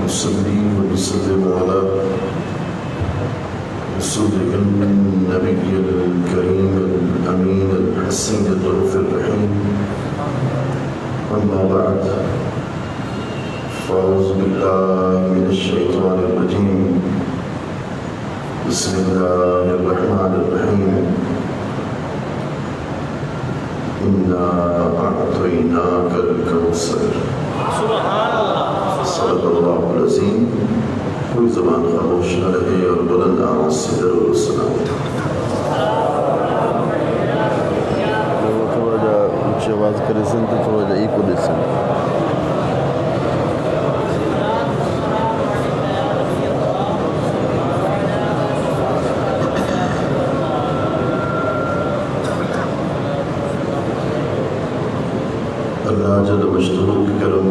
نصلي ونسلم على رسولك النبي الكريم الأمين الحسين الرؤوف الرحيم. أما بعد، فأعوذ بالله من الشيطان الرجيم. بسم الله الرحمن الرحيم. إنا أعطيناك الكوثر. سبحان اللہ. صدق اللہ العظیم. کوئی زبان خاموش نہ رہے اور بلند آواز سے درود و سلام. تھوڑا جا اونچی آواز کرے سن تو تھوڑا جا ایکو دے سن. اللہ جل مجدہ کے کرم،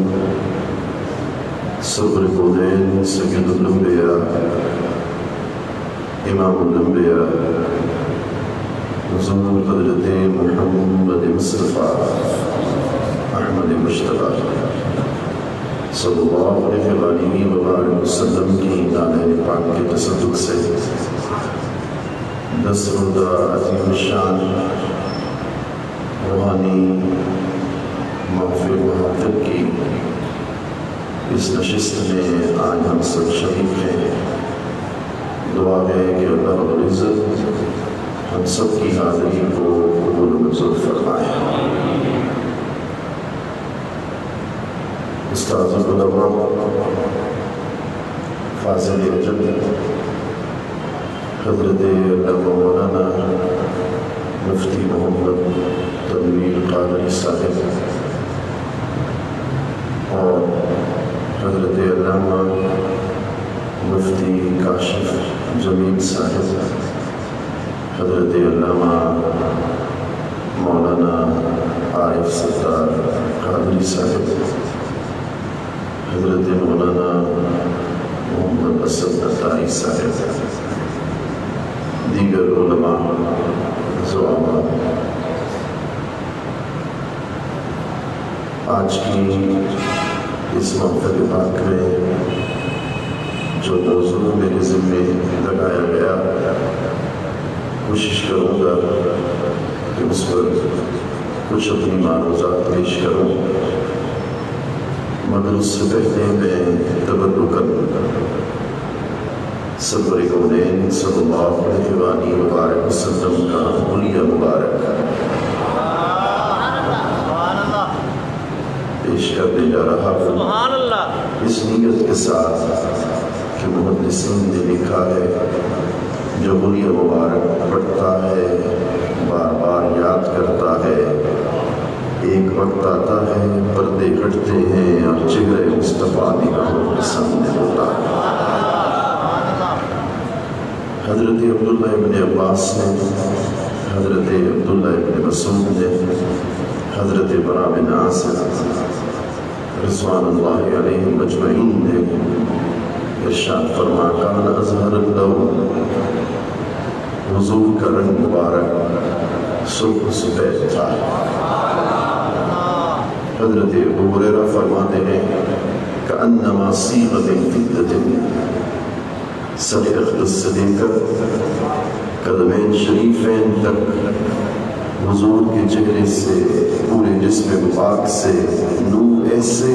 صبر کونین سید الانبیاء، امام الانبیاء، حضور حضرت محمد مصطفیٰ احمد مجتبیٰ صلی اللہ علیہ وآلہ وسلم کی نانین پاک کے تصدق سے 10 روزہ عظیم الشان روحانی محفل محافل کی اس نشست میں آج ہم سب شریک ہیں. دعا ہے کہ اللہ رب العزت ہم سب کی حاضری کو قبول منظور فرمائے. استاذ العلماء فاضل اجل حضرت علامہ مولانا مفتی محمد تنویر قادری صاحب اور حضرت علامہ مفتی کاشف جمیل صاحب، حضرت علامہ مولانا عارف ستار قادری صاحب، حضرت مولانا محمد اسد عطائی صاحب، دیگر علماء زعماء. آج کی اس محفل پاک میں جو موضوع میرے ذمے لگایا گیا، کوشش کروں گا کہ اس پر کچھ اپنی معروضات پیش کروں، مگر اس سے پہلے میں تبرکاً سرور کونین صلی اللہ علیہ وآلہ وسلم کا حلیہ مبارک پیش کرنے جا رہا ہوں، اس نیت کے ساتھ کہ محدثین نے لکھا ہے جو حلیہ مبارک پڑھتا ہے بار بار یاد کرتا ہے، ایک وقت آتا ہے پردے ہٹتے ہیں اور چہرے مصطفیٰ نگاہوں کے سامنے ہوتا ہے. حضرت عبداللہ ابن عباس نے، حضرت عبداللہ ابن مسعود نے، حضرت برا بن عازب رضوان اللہ علیہم اجمعین نے ارشاد فرمایا کان ازہر اللون، حضور کا رنگ مبارک سرخ سفید تھا. حضرت ابو ہریرہ فرماتے ہیں کأنما صیغ من فضة، سر اقدس سے لے کر قدمین شریفین تک حضور کے چہرے سے پورے جسم پاک سے نور ایسے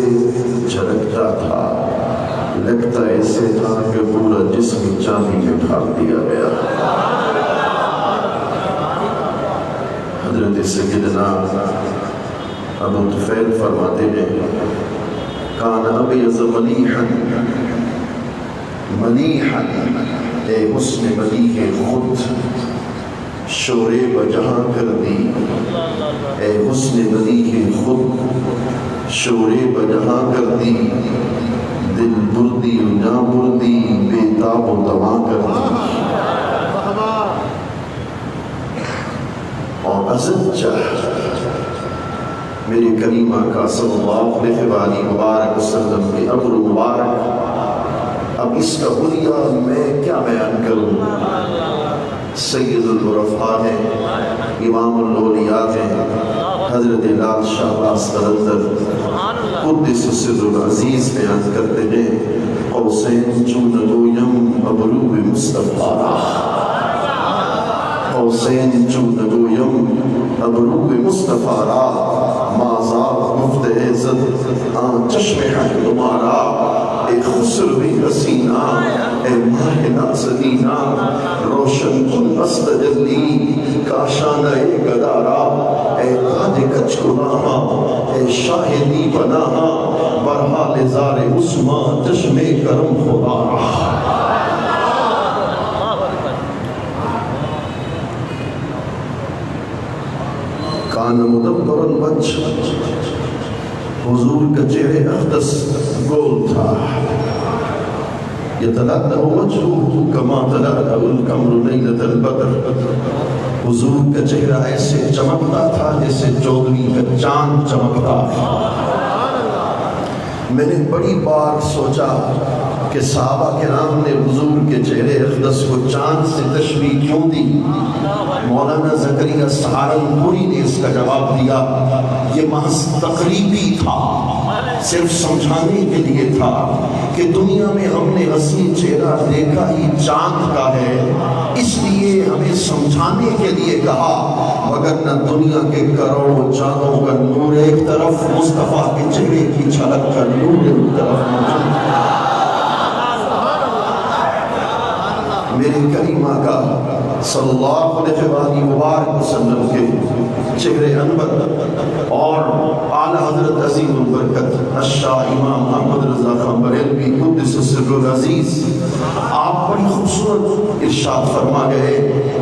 جھلکتا تھا، لگتا ایسے تھا کہ پورا جسم چاندی میں ڈھال دیا گیا. حضرت سیدنا ابو طفیل فرماتے ہیں کان ابیض ملیحا، ملیحا اے حسن ملیح خود شورے بجہاں کر دی، اے حسن ملیح خود شورے بجہاں کر دی، دل بردی نہ بردی بے تاب و دوا کر دی. اور عزت چاہ میرے کریم آقا صلی اللہ علیہ وآلہ وسلم کے ابر مبارک. اب اس کا حلیہ میں کیا بیان کروں؟ سید العرفاء ہیں، امام الاولیاء ہیں، حضرت لال شاہ باز قلندر قدس سر العزیز بیان کرتے ہیں قوسین چون نگویم ابروی مصطفیٰ را قوسین چون نگویم ابروی مصطفیٰ را مازاد مفت عزت آن چشم حق تمہارا اے خسروی حسینہ اے ماہ نازنینہ روشن کن استجلی کاشانہ گدارا اے تاج کچ گناہا اے شاہدی بناہا برحال زار عثمان چشم کرم خدا را کان مدبر الوجھ حضور کا چہرے اقدس گول تھا یتلألأ وجهه کما تلألأ القمر لیلۃ البدر حضور کا چہرہ ایسے چمکتا تھا جیسے چودھویں کا چاند چمکتا تھا میں نے بڑی بار سوچا کہ صحابہ کرام نے حضور کے چہرے اقدس کو چاند سے تشبیہ کیوں دی؟ مولانا زکریا سہارنپوری نے اس کا جواب دیا یہ محض تقریبی تھا، صرف سمجھانے کے لیے تھا کہ دنیا میں ہم نے حسین چہرہ دیکھا ہی چاند کا ہے، اس لیے ہمیں سمجھانے کے لیے کہا، مگر نہ دنیا کے کروڑوں چاندوں کا نور ایک طرف، مصطفیٰ کے چہرے کی جھلک کا نور ایک طرف موجود ہے۔ میرے کریم آقا صلی اللہ علیہ وآلہ وسلم کے چہرے انور اور اعلیٰ حضرت عظیم البرکت الشاہ امام احمد رضا خان بریلوی قدس سر العزیز آپ بڑی خوبصورت ارشاد فرما گئے،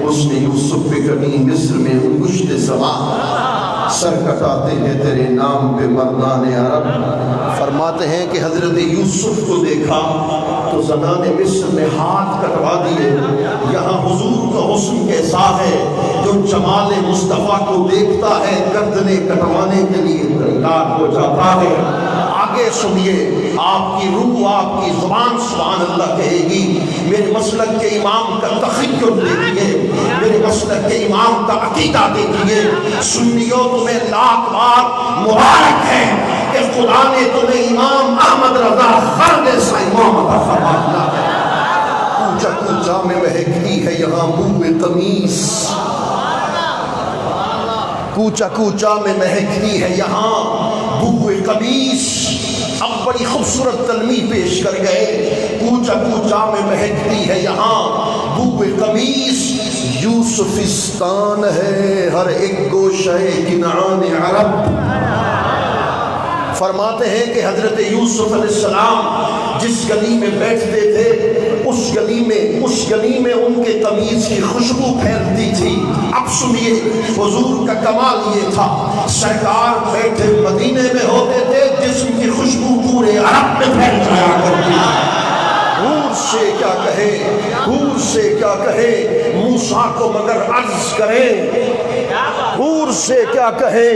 اس نے یوسف پہ کرنی مصر میں انگشت زمان سر کٹاتے ہیں تیرے نام پہ مردان عرب۔ فرماتے ہیں کہ حضرت یوسف کو دیکھا تو زنان مصر نے ہاتھ کٹوا دیے۔ یہاں حضور کا حسن کیسا ہے، جو جمال مصطفیٰ کو دیکھتا ہے گردنیں کٹوانے کے لیے تیار ہو جاتا ہے۔ آگے سنیے، آپ کی روح آپ کی زبان سبحان اللہ کہے گی۔ میرے مسلک کے امام کا تخیل دیکھیے، میرے مسلک کے امام کا عقیدہ دیکھیے۔ سنیوں تمہیں لاکھ بار مبارک ہے کہ خدا نے تمہیں امام احمد رضا خان جیسا امام عطا فرمایا ہے۔ کوچہ کوچہ میں مہکتی ہے یہاں بوئے قمیص، کوچہ کوچہ میں مہکتی ہے یہاں بوئے قمیص۔ اب بڑی خوبصورت تلمیح پیش کر گئے، کوچہ کوچہ میں مہکتی ہے یہاں بوئے قمیص۔ یوسفستان ہے ہر ایک گوشہ کنعان عرب۔ فرماتے ہیں کہ حضرت یوسف علیہ السلام جس گلی میں بیٹھتے تھے اس گلی میں ان کے قمیص کی خوشبو پھیلتی تھی۔ اب سنیے، حضور کا کمال یہ تھا، سرکار بیٹھے مدینے میں ہوتے تھے، جسم کی خوشبو پورے عرب میں پھیل جایا کرتی تھی۔ حور سے کیا کہے، حور سے کیا کہے، موسیٰ کو مگر عرض کریں، حور سے کیا کہے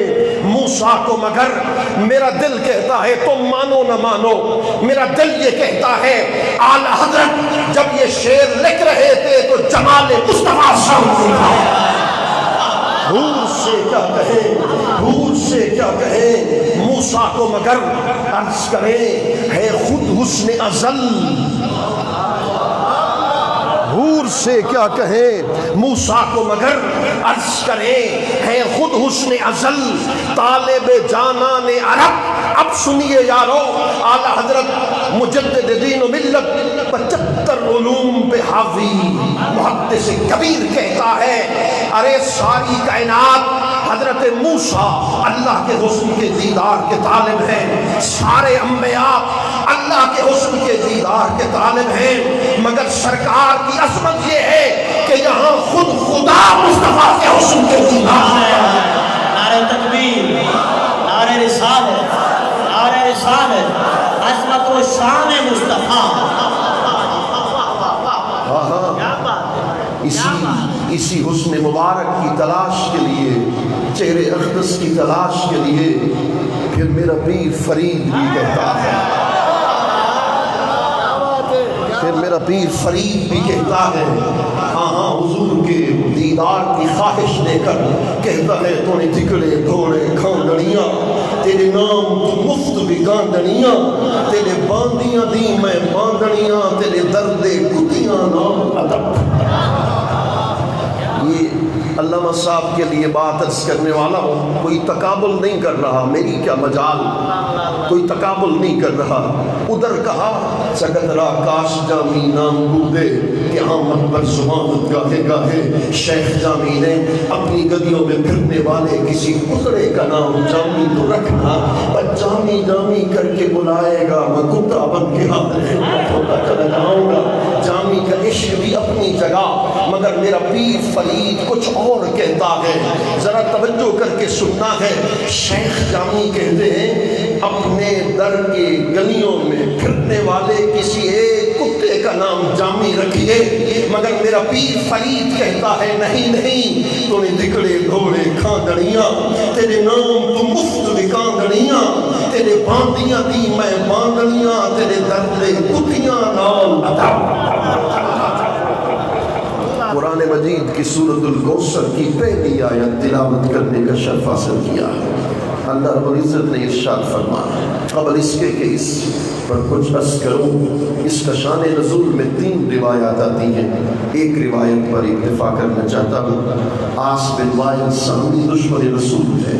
موسیٰ کو مگر، میرا دل کہتا ہے تم مانو نہ مانو، میرا دل یہ کہتا ہے اعلیٰ حضرت جب یہ شعر لکھ رہے تھے تو جمال مصطفیٰ سامنے تھا۔ حور سے کیا کہے، حور سے کیا کہے موسیٰ کو مگر عرض کریں، ہے خود حسن ازل۔ حور سے کیا کہیں موسیٰ کو مگر عرض کریں، ہے خود حسن ازل طالب جانان عرب۔ اب سنیے یارو، اعلیٰ حضرت مجدد دین و ملت 75 علوم پہ حاوی محدث کبیر کہتا ہے، ارے ساری کائنات حضرت موسیٰ اللہ کے حسن کے دیدار کے طالب ہیں، سارے انبیاء اللہ کے حسن کے دیدار کے طالب ہیں، مگر سرکار کی عظمت یہ ہے کہ یہاں خود خدا مصطفیٰ کے حسن کے دیدار ہے۔ نعرہ تکبیر، نعرہ رسالت، نعرہ رسالت، عظمت و شان مصطفیٰ۔ اسی حسن مبارک کی تلاش کے لیے، چہرے اقدس کی تلاش کے لیے پھر میرا پیر فرید بھی کہتا ہے، پھر میرا پیر فرید بھی کہتا ہے، ہاں حضور کے دیدار کی خواہش لے کر کہتا ہے تو نے تکڑے گھوڑے کھانڈڑیاں تیرے نام تو مفت بکاندنیاں تیرے باندیاں دی میں باندنیاں تیرے درد کتیاں نام ادب. یہ علامہ صاحب کے لیے بات عرض کرنے والا ہوں. کوئی تقابل نہیں کر رہا, میری کیا مجال, کوئی تقابل نہیں کر رہا. ادھر کہا سکندرا کاش جامی نام بودے کہ آمد پر زبانت گاہے گاہے شیخ جامی نے اپنی گدیوں میں پھرنے والے کسی پتڑے کا نام جامی تو رکھنا, پر جامی جامی کر کے بلائے گا میں کتا بن کے ہاتھ ہوتا چلا جاؤں گا. جامی کا عشق بھی اپنی جگہ, مگر میرا پیر فرید کچھ اور کہتا ہے, ذرا توجہ کر کے سننا ہے. شیخ جامی کہتے ہیں اپنے در کے گلیوں میں پھرنے والے کسی ایک کتے کا نام جامی رکھیے, مگر میرا پیر فرید کہتا ہے نہیں نہیں, تو نے دکڑے گھوڑے کھاندڑیاں تیرے نام تو مفت بکاندڑیاں تیرے باندیاں دی میں باندڑیاں تیرے درد کتیاں نام ادب. قرآن مجید کی سورۃ الکوثر کی پہلی آیت تلاوت کرنے کا شرف حاصل کیا ہے. اللہ رب العزت نے ارشاد فرمایا قبل اس کے کہ اس پر کچھ عرض کروں. اس کا شان نزول میں 3 روایات آتی ہیں. ایک روایت پر اکتفا کرنا چاہتا ہوں. عاص بن وائل سامی دشمن رسول ہے,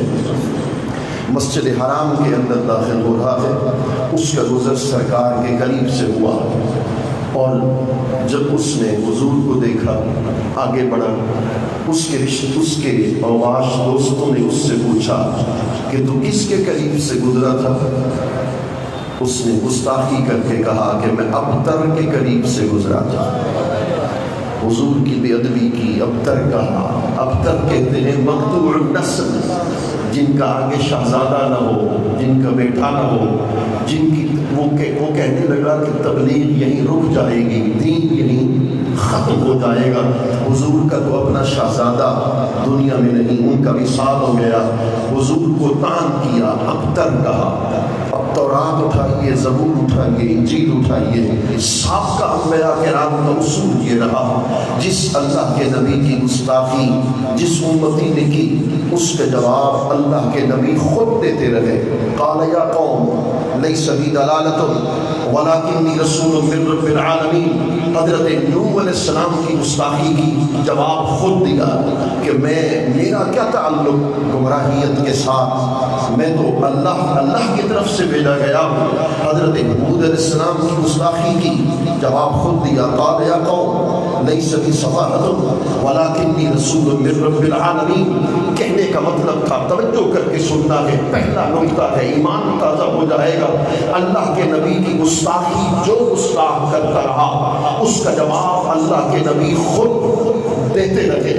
مسجد حرام کے اندر داخل ہو رہا ہے. اس کا گزر سرکار کے قریب سے ہوا اور جب اس نے حضور کو دیکھا آگے بڑھا. اس کے اواش دوستوں نے اس سے پوچھا کہ تو کس کے قریب سے گزرا تھا؟ اس نے گستاخی کر کے کہا کہ میں ابتر کے قریب سے گزرا تھا. حضور کی بے ادبی کی, ابتر کہا. ابتر کہتے ہیں مقطوع النسل, جن کا آگے شہزادہ نہ ہو, جن کا بیٹا نہ ہو, جن کی وہ کہنے لگا کہ تبلیغ یہیں رک جائے گی, دین یہیں ختم ہو جائے گا. حضور کا تو اپنا شہزادہ دنیا میں نہیں, ان کا وصال ہو گیا. حضور کو طعن کیا, ابتر کہا. اب تورات اٹھائیے, زبور اٹھائیے, انجیل اٹھائیے. سابقہ انبیاء کرام کا اصول یہ رہا, جس اللہ کے نبی کی گستاخی جس امتی نے کی اس کا جواب اللہ کے نبی خود دیتے رہے. قال یا قوم لیس بی دلالۃ ولکنی رسول من رب العالمین. حضرت نوح علیہ السلام کی گستاخی کی جواب خود دیا کہ میرا کیا تعلق گمراہیت کے ساتھ, میں تو اللہ کی طرف سے بھیجا گیا ہوں. حضرت ہود علیہ السلام کی گستاخی کی جواب خود دیا. قال یا قوم لیس بی صفاحۃ ولکنی رسول من رب العالمین. کہنے کا مطلب تھا, توجہ کر کے سننا ہے, پہلا نکتہ ہے, ایمان تازہ ہو جائے گا. اللہ کے نبی کی گستاخی جو گستاخ کرتا رہا اس کا جواب اللہ کے نبی خود دیتے رہے.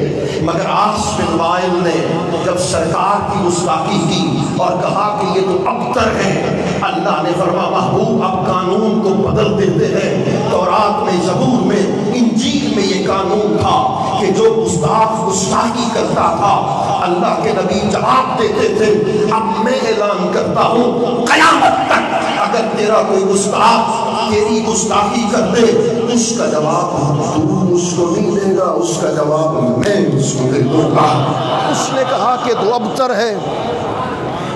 مگر عاص بن وائل نے جب سرکار کی گستاخی کی اور کہا کہ یہ تو ابتر ہے, اللہ نے فرمایا محبوب اب قانون کو بدل دیتے ہیں. تورات میں, زبور میں, انجیل میں یہ قانون تھا کہ جو گستاخ گستاخی کرتا تھا اللہ کے نبی جواب دیتے تھے. اب میں اعلان کرتا ہوں قیامت تک اگر تیرا کوئی گستاخ تیری گستاخی کر دے اس کا جواب تو اس کو نہیں دے گا, اس کا جواب میں اس کو دے دوں گا. اس نے کہا کہ تو ابتر ہے,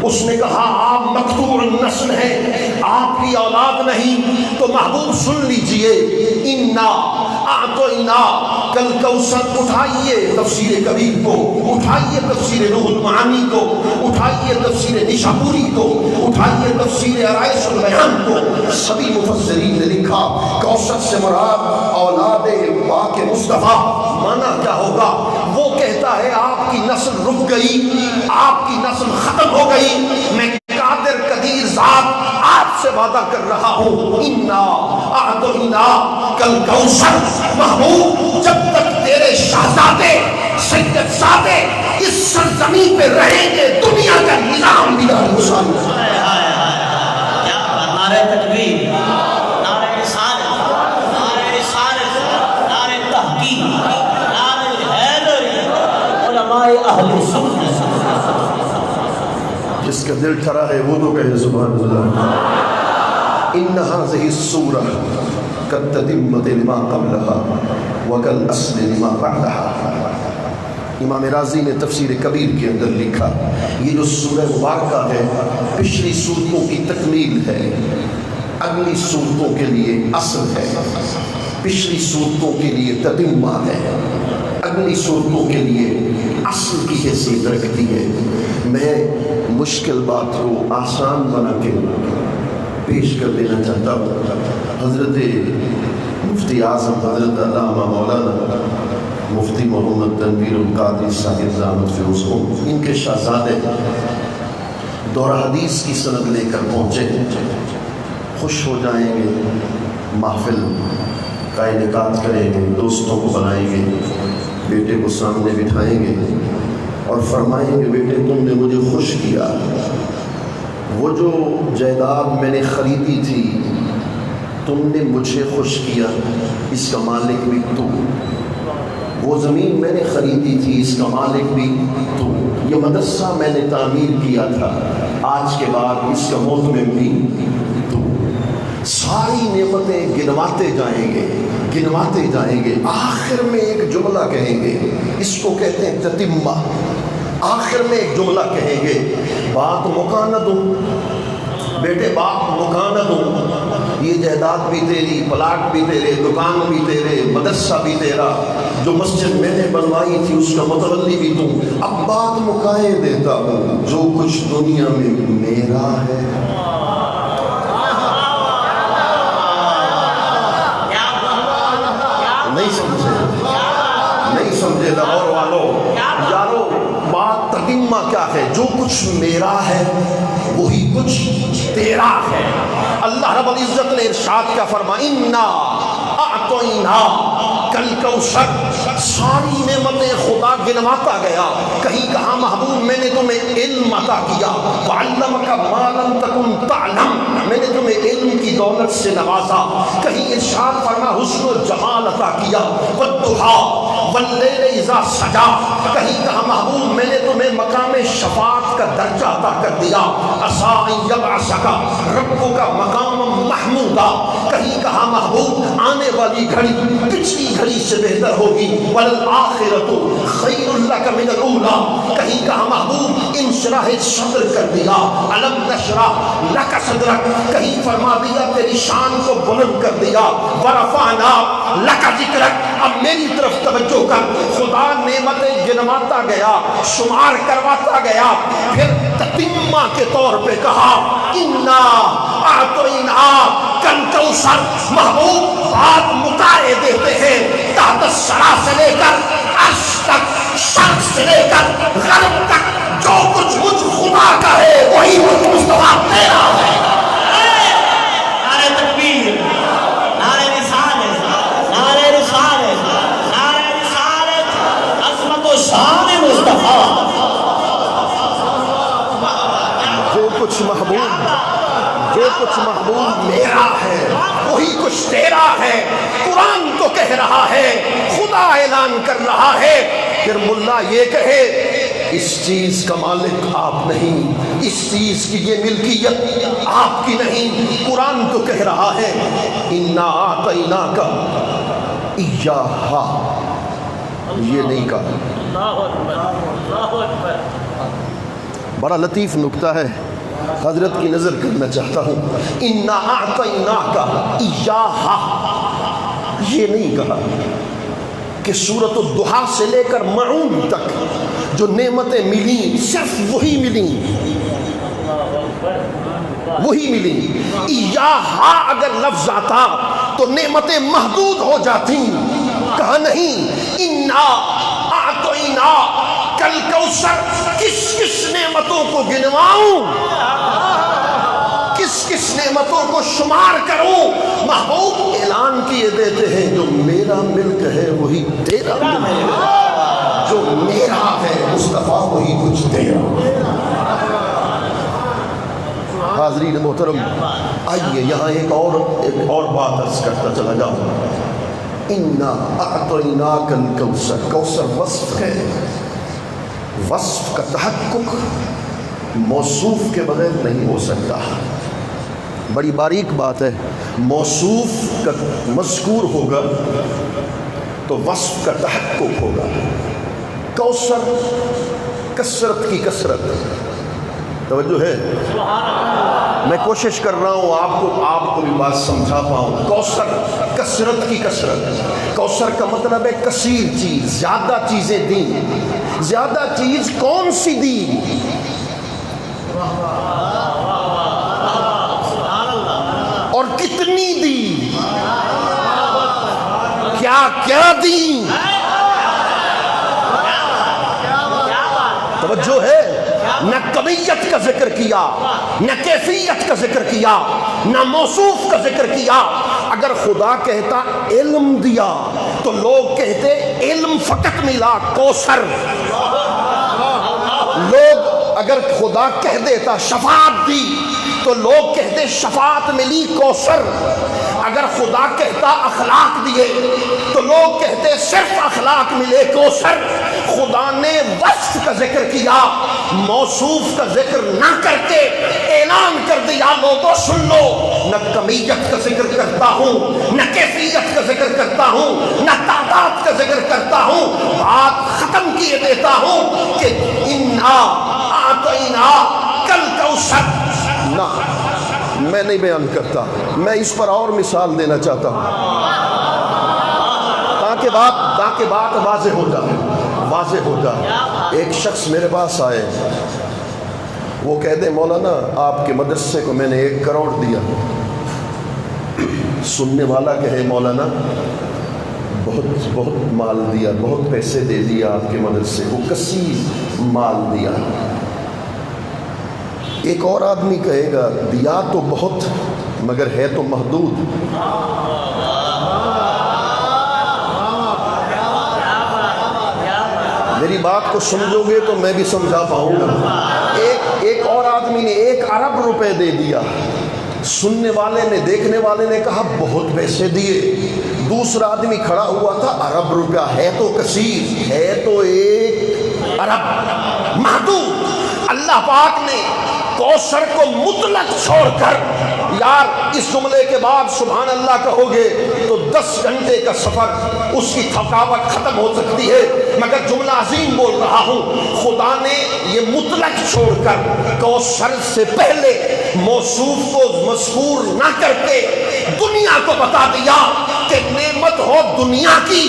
اس نے کہا آپ مقطوع النسل ہیں, آپ کی اولاد نہیں. تو محبوب سن لیجئے, انا اعطینا کل کوثر. اٹھائیے تفسیر کبیر کو, اٹھائیے تفسیر روح المعانی کو, اٹھائیے تفسیر نشاپوری کو, اٹھائیے تفسیر عرائش البیان کو. سبھی مفسرین نے لکھا کوثر سے مراد اولاد پاک مصطفیٰ. مانا کیا ہوگا؟ وہ کہتا ہے آپ کی نسل رک گئی, آپ کی نسل ختم ہو گئی. میں قادر قدیر ذات آپ سے وعدہ کر رہا ہوں, انا اعطینا کل کوثر. محبوب جب تک تیرے شہزادے سید زادے اس سرزمین پہ رہیں گے دنیا کا نظام بگاڑ مسلم. نعرہ تکبیر, نعرہ رسالت, نعرہ رسالت, نعرہ تحقیق, نعرہ حیدری, علماء اہل سنت. جس کا دل ٹھرا ہے وہ تو کہے سبحان اللہ. ان هذه السورة كالتتمة لما قبلها وكالأصل لما بعدها. امام راضی نے تفسیر کبیر کے اندر لکھا یہ جو سورہ مبارکہ ہے پچھلی سورتوں کی تکمیل ہے، اگلی سورتوں کے لیے اصل ہے، پچھلی سورتوں کے لیے تتمہ ہے، اگلی صورتوں کے لیے اصل کی حیثیت رکھتی ہے۔ میں مشکل بات کو آسان بنا کے پیش کر دینا چاہتا ہوں۔ حضرت مفتی اعظم حضرت علامہ مولانا مفتی محمد تنویر القادری صاحب زامت فیروز ان کے شہزادے دورہ حدیث کی سند لے کر پہنچے، خوش ہو جائیں گے، محفل کا انعقاد کریں گے، دوستوں کو بلائیں گے، بیٹے کو سامنے بٹھائیں گے اور فرمائیں گے بیٹے تم نے مجھے خوش کیا، وہ جو جائیداد میں نے خریدی تھی تم نے مجھے خوش کیا، اس کا مالک بھی تو، وہ زمین میں نے خریدی تھی اس کا مالک بھی تو، یہ مدرسہ میں نے تعمیر کیا تھا آج کے بعد اس کا مطمئن بھی تو۔ ساری نعمتیں گنواتے جائیں گے گنواتے جائیں گے، آخر میں ایک جملہ کہیں گے، اس کو کہتے ہیں تتمہ۔ آخر میں ایک جملہ کہیں گے، بات مکا نہ دوں بیٹے، بات مکا نہ دوں، یہ جائیداد بھی تیری، پلاٹ بھی تیرے، دکان بھی تیرے، مدرسہ بھی تیرا، جو مسجد میں نے بنوائی تھی اس کا متولی بھی تم، اب بات مکائے دیتا ہوں، جو کچھ دنیا میں میرا ہے۔ نہیں سمجھے لاہور والوں، یارو بات تتمہ کیا ہے؟ جو کچھ میرا ہے وہی کچھ تیرا ہے۔ اللہ رب العزت نے ارشاد کیا فرمایا، اِنَّا أَعْطَيْنَاكَ الْكَوْثَرَ، ساری نعمتیں خدا گنواتا گیا، کہیں کہا محبوب میں نے تمہیں علم عطا کیا، وَعَلَّمَكَ مَا لَمْ تَكُنْ تَعْلَمْ، میں نے تمہیں علم کی دولت سے نوازا، کہیں ارشاد فرما حسن و جمال عطا کیا، وَالضُّحَىٰ وَاللَّيْلِ إِذَا سَجَىٰ، کہیں کہا محبوب میں نے تمہیں مقام شفاعت کا درجہ عطا کر دیا، عَسَىٰ أَن يَبْعَثَكَ رَبُّكَ مَقَامًا مَحْمُودًا، کہیں کہا محبوب آنے والی گھڑی پچھلی گھڑی سے بہتر ہوگی، وَالْآخِرَةُ خَيْرٌ لَكَ مِنَ الْأُولَىٰ، کہیں کہا محبوب انشراح صدر کر دیا، أَلَمْ نَشْرَحْ لَكَ صَدْرَكَ، کہیں فرما دیا تیری شان کو بلند کر دیا، وَرَفَعْنَا لَكَ ذِكْرَكَ، اب میری طرف توجہ کر، خدا نعمتیں گنواتا گیا، شمار کرواتا گیا، پھر تتمہ کے طور پہ کہا اِنَّا أَعْطَيْنَاكَ الْكَوْثَرَ، محبوب بات مکائے دیتے ہیں، تحت الثری سے لے کر عرش تک، شرق سے لے کر غرب تک، جو کچھ مجھ خدا کا ہے وہی مجھ مصطفیٰ تیرا ہے۔ نعرہ تکبیر، نعرہ رسالت، نعرہ رسالت، نعرہ رسالت، عظمت و شان مصطفیٰ۔ جو کچھ محبوب میرا ہے وہی کچھ تیرا ہے، قرآن تو کہہ رہا ہے، خدا اعلان کر رہا ہے، پھر ملا یہ کہے اس چیز کا مالک آپ نہیں، اس چیز کی یہ ملکیت آپ کی نہیں، قرآن تو کہہ رہا ہے اِنَّا أَعْطَيْنَاكَ إِيَّاهَا، یہ نہیں کہا۔ بڑا لطیف نکتہ ہے، حضرت کی نظر کرنا چاہتا ہوں، اِنَّا أَعْطَيْنَاكَ إِيَّاهَا، یہ نہیں کہا کہ سورۃ الضحیٰ سے لے کر معون تک جو نعمتیں ملیں صرف وہی ملیں، وہی ملیں۔ ایہا اگر لفظ آتا تو نعمتیں محدود ہو جاتی، کہا نہیں، اِنَّا أَعْطَيْنَاكَ الْكَوْثَرَ، کس کس نعمتوں کو گنواؤں، کس کس نعمتوں کو شمار کروں، محبوب اعلان کیے دیتے ہیں جو میرا ملک ہے وہی تیرا ملک ہے، جو میرا ہے مصطفیٰ وہی کچھ تیرا۔ حاضرین محترم، آئیے یہاں ایک اور بات عرض کرتا چلا جاؤں۔ اِنَّا أَعْطَيْنَاكَ الْكَوْثَرَ، کوثر وصف ہے، وصف کا تحقق موصوف کے بغیر نہیں ہو سکتا۔ بڑی باریک بات ہے، موصوف کا مذکور ہوگا تو وصف کا تحقق ہوگا، کوثر کثرت کی کثرت، توجہ ہے، میں کوشش کر رہا ہوں آپ کو بھی بات سمجھا پاؤں. کوثر کثرت کی کثرت، کوثر کا مطلب ہے کثیر چیز، زیادہ چیزیں دیں. زیادہ چیز کون سی دی؟ اور کتنی دی؟ کیا کیا دی؟ توجہ ہے. نہ کمیت کا ذکر کیا، نہ کیفیت کا ذکر کیا، نہ موصوف کا ذکر کیا. اگر خدا کہتا علم دیا تو لوگ کہتے علم فقط ملا کوثر. لوگ اگر خدا کہہ دیتا شفاعت دی تو لوگ کہتے شفاعت ملی کوثر. اگر خدا کہتا اخلاق دیے تو لوگ کہتے صرف اخلاق ملے کوثر. خدا نے وصف کا ذکر کیا، موصوف کا ذکر نہ کر کے اعلان کر دیا لوگوں سن لو. نہ کمیت کا ذکر کرتا ہوں، نہ کیفیت کا ذکر کرتا ہوں، نہ تعداد کا ذکر کرتا ہوں. بات ختم کیے دیتا ہوں کہ انا اعطینا کل کوثر. نہ میں نہیں بیان کرتا، میں اس پر اور مثال دینا چاہتا ہوں تاکہ بات واضح ہو جائے. ایک شخص میرے پاس آئے، وہ کہہ دے مولانا آپ کے مدرسے کو میں نے 1 کروڑ دیا. سننے والا کہے مولانا بہت مال دیا، بہت پیسے دے دیا آپ کے مدرسے کو، کثیر مال دیا. ایک اور آدمی کہے گا دیا تو بہت مگر ہے تو محدود. میری بات کو سمجھو گے تو میں بھی سمجھا پاؤں گا. ایک اور آدمی نے 1 ارب روپے دے دیا. سننے والے نے، دیکھنے والے نے کہا بہت پیسے دیے. دوسرا آدمی کھڑا ہوا تھا، ارب روپیہ ہے تو کثیر، ہے تو 1 ارب محدود. اللہ پاک نے کوثر کو مطلق چھوڑ کر، یار اس جملے کے بعد سبحان اللہ کہو گے تو 10 گھنٹے کا سفر اس کی تھکاوٹ ختم ہو سکتی ہے، مگر جملہ عظیم بول رہا ہوں. خدا نے یہ مطلق چھوڑ کر کوثر سے پہلے موصوف کو مذکور نہ کر کے دنیا کو بتا دیا کہ نعمت ہو دنیا کی،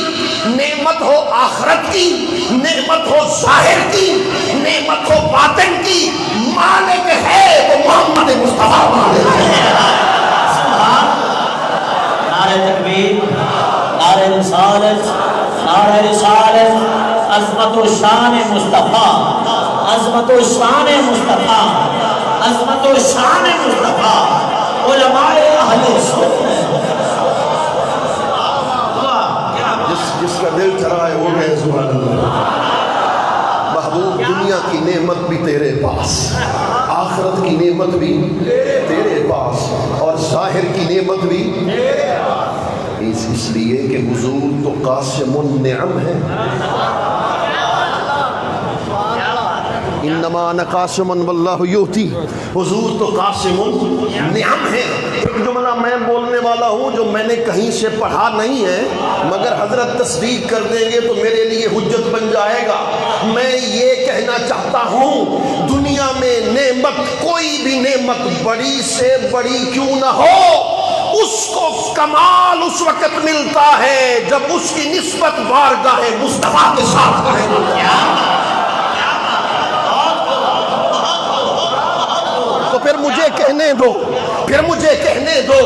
نعمت ہو آخرت کی، نعمت ہو ظاہر کی، نعمت ہو باطن کی، مالک ہے وہ محمد مصطفیٰ. نعرہ تکبیر، نعرہ رسالت، نعرہ رسالت. عظمت و شان مصطفیٰ، عظمت و شان مصطفیٰ، عظمت و شان مصطفیٰ. علماء اہل سنت جس کا دل چڑھا ہے وہ کہے سبحان اللہ. محبوب دنیا کی نعمت بھی تیرے پاس، آخرت کی نعمت بھی تیرے پاس، اور ظاہر کی نعمت بھی اس لیے کہ حضور تو قاسم النعم ہے. انما انا قاسم واللہ یؤتی. حضور تو قاسم النعم ہے. ایک جملہ میں بولنے والا ہوں جو میں نے کہیں سے پڑھا نہیں ہے، مگر حضرت تصدیق کر دیں گے تو میرے لیے حجت بن جائے گا. میں یہ کہنا چاہتا ہوں دنیا میں نعمت، کوئی بھی نعمت بڑی سے بڑی کیوں نہ ہو، اس کو کمال اس وقت ملتا ہے جب اس کی نسبت بارگاہ مصطفیٰ کے ساتھ ہے. تو پھر مجھے کہنے دو،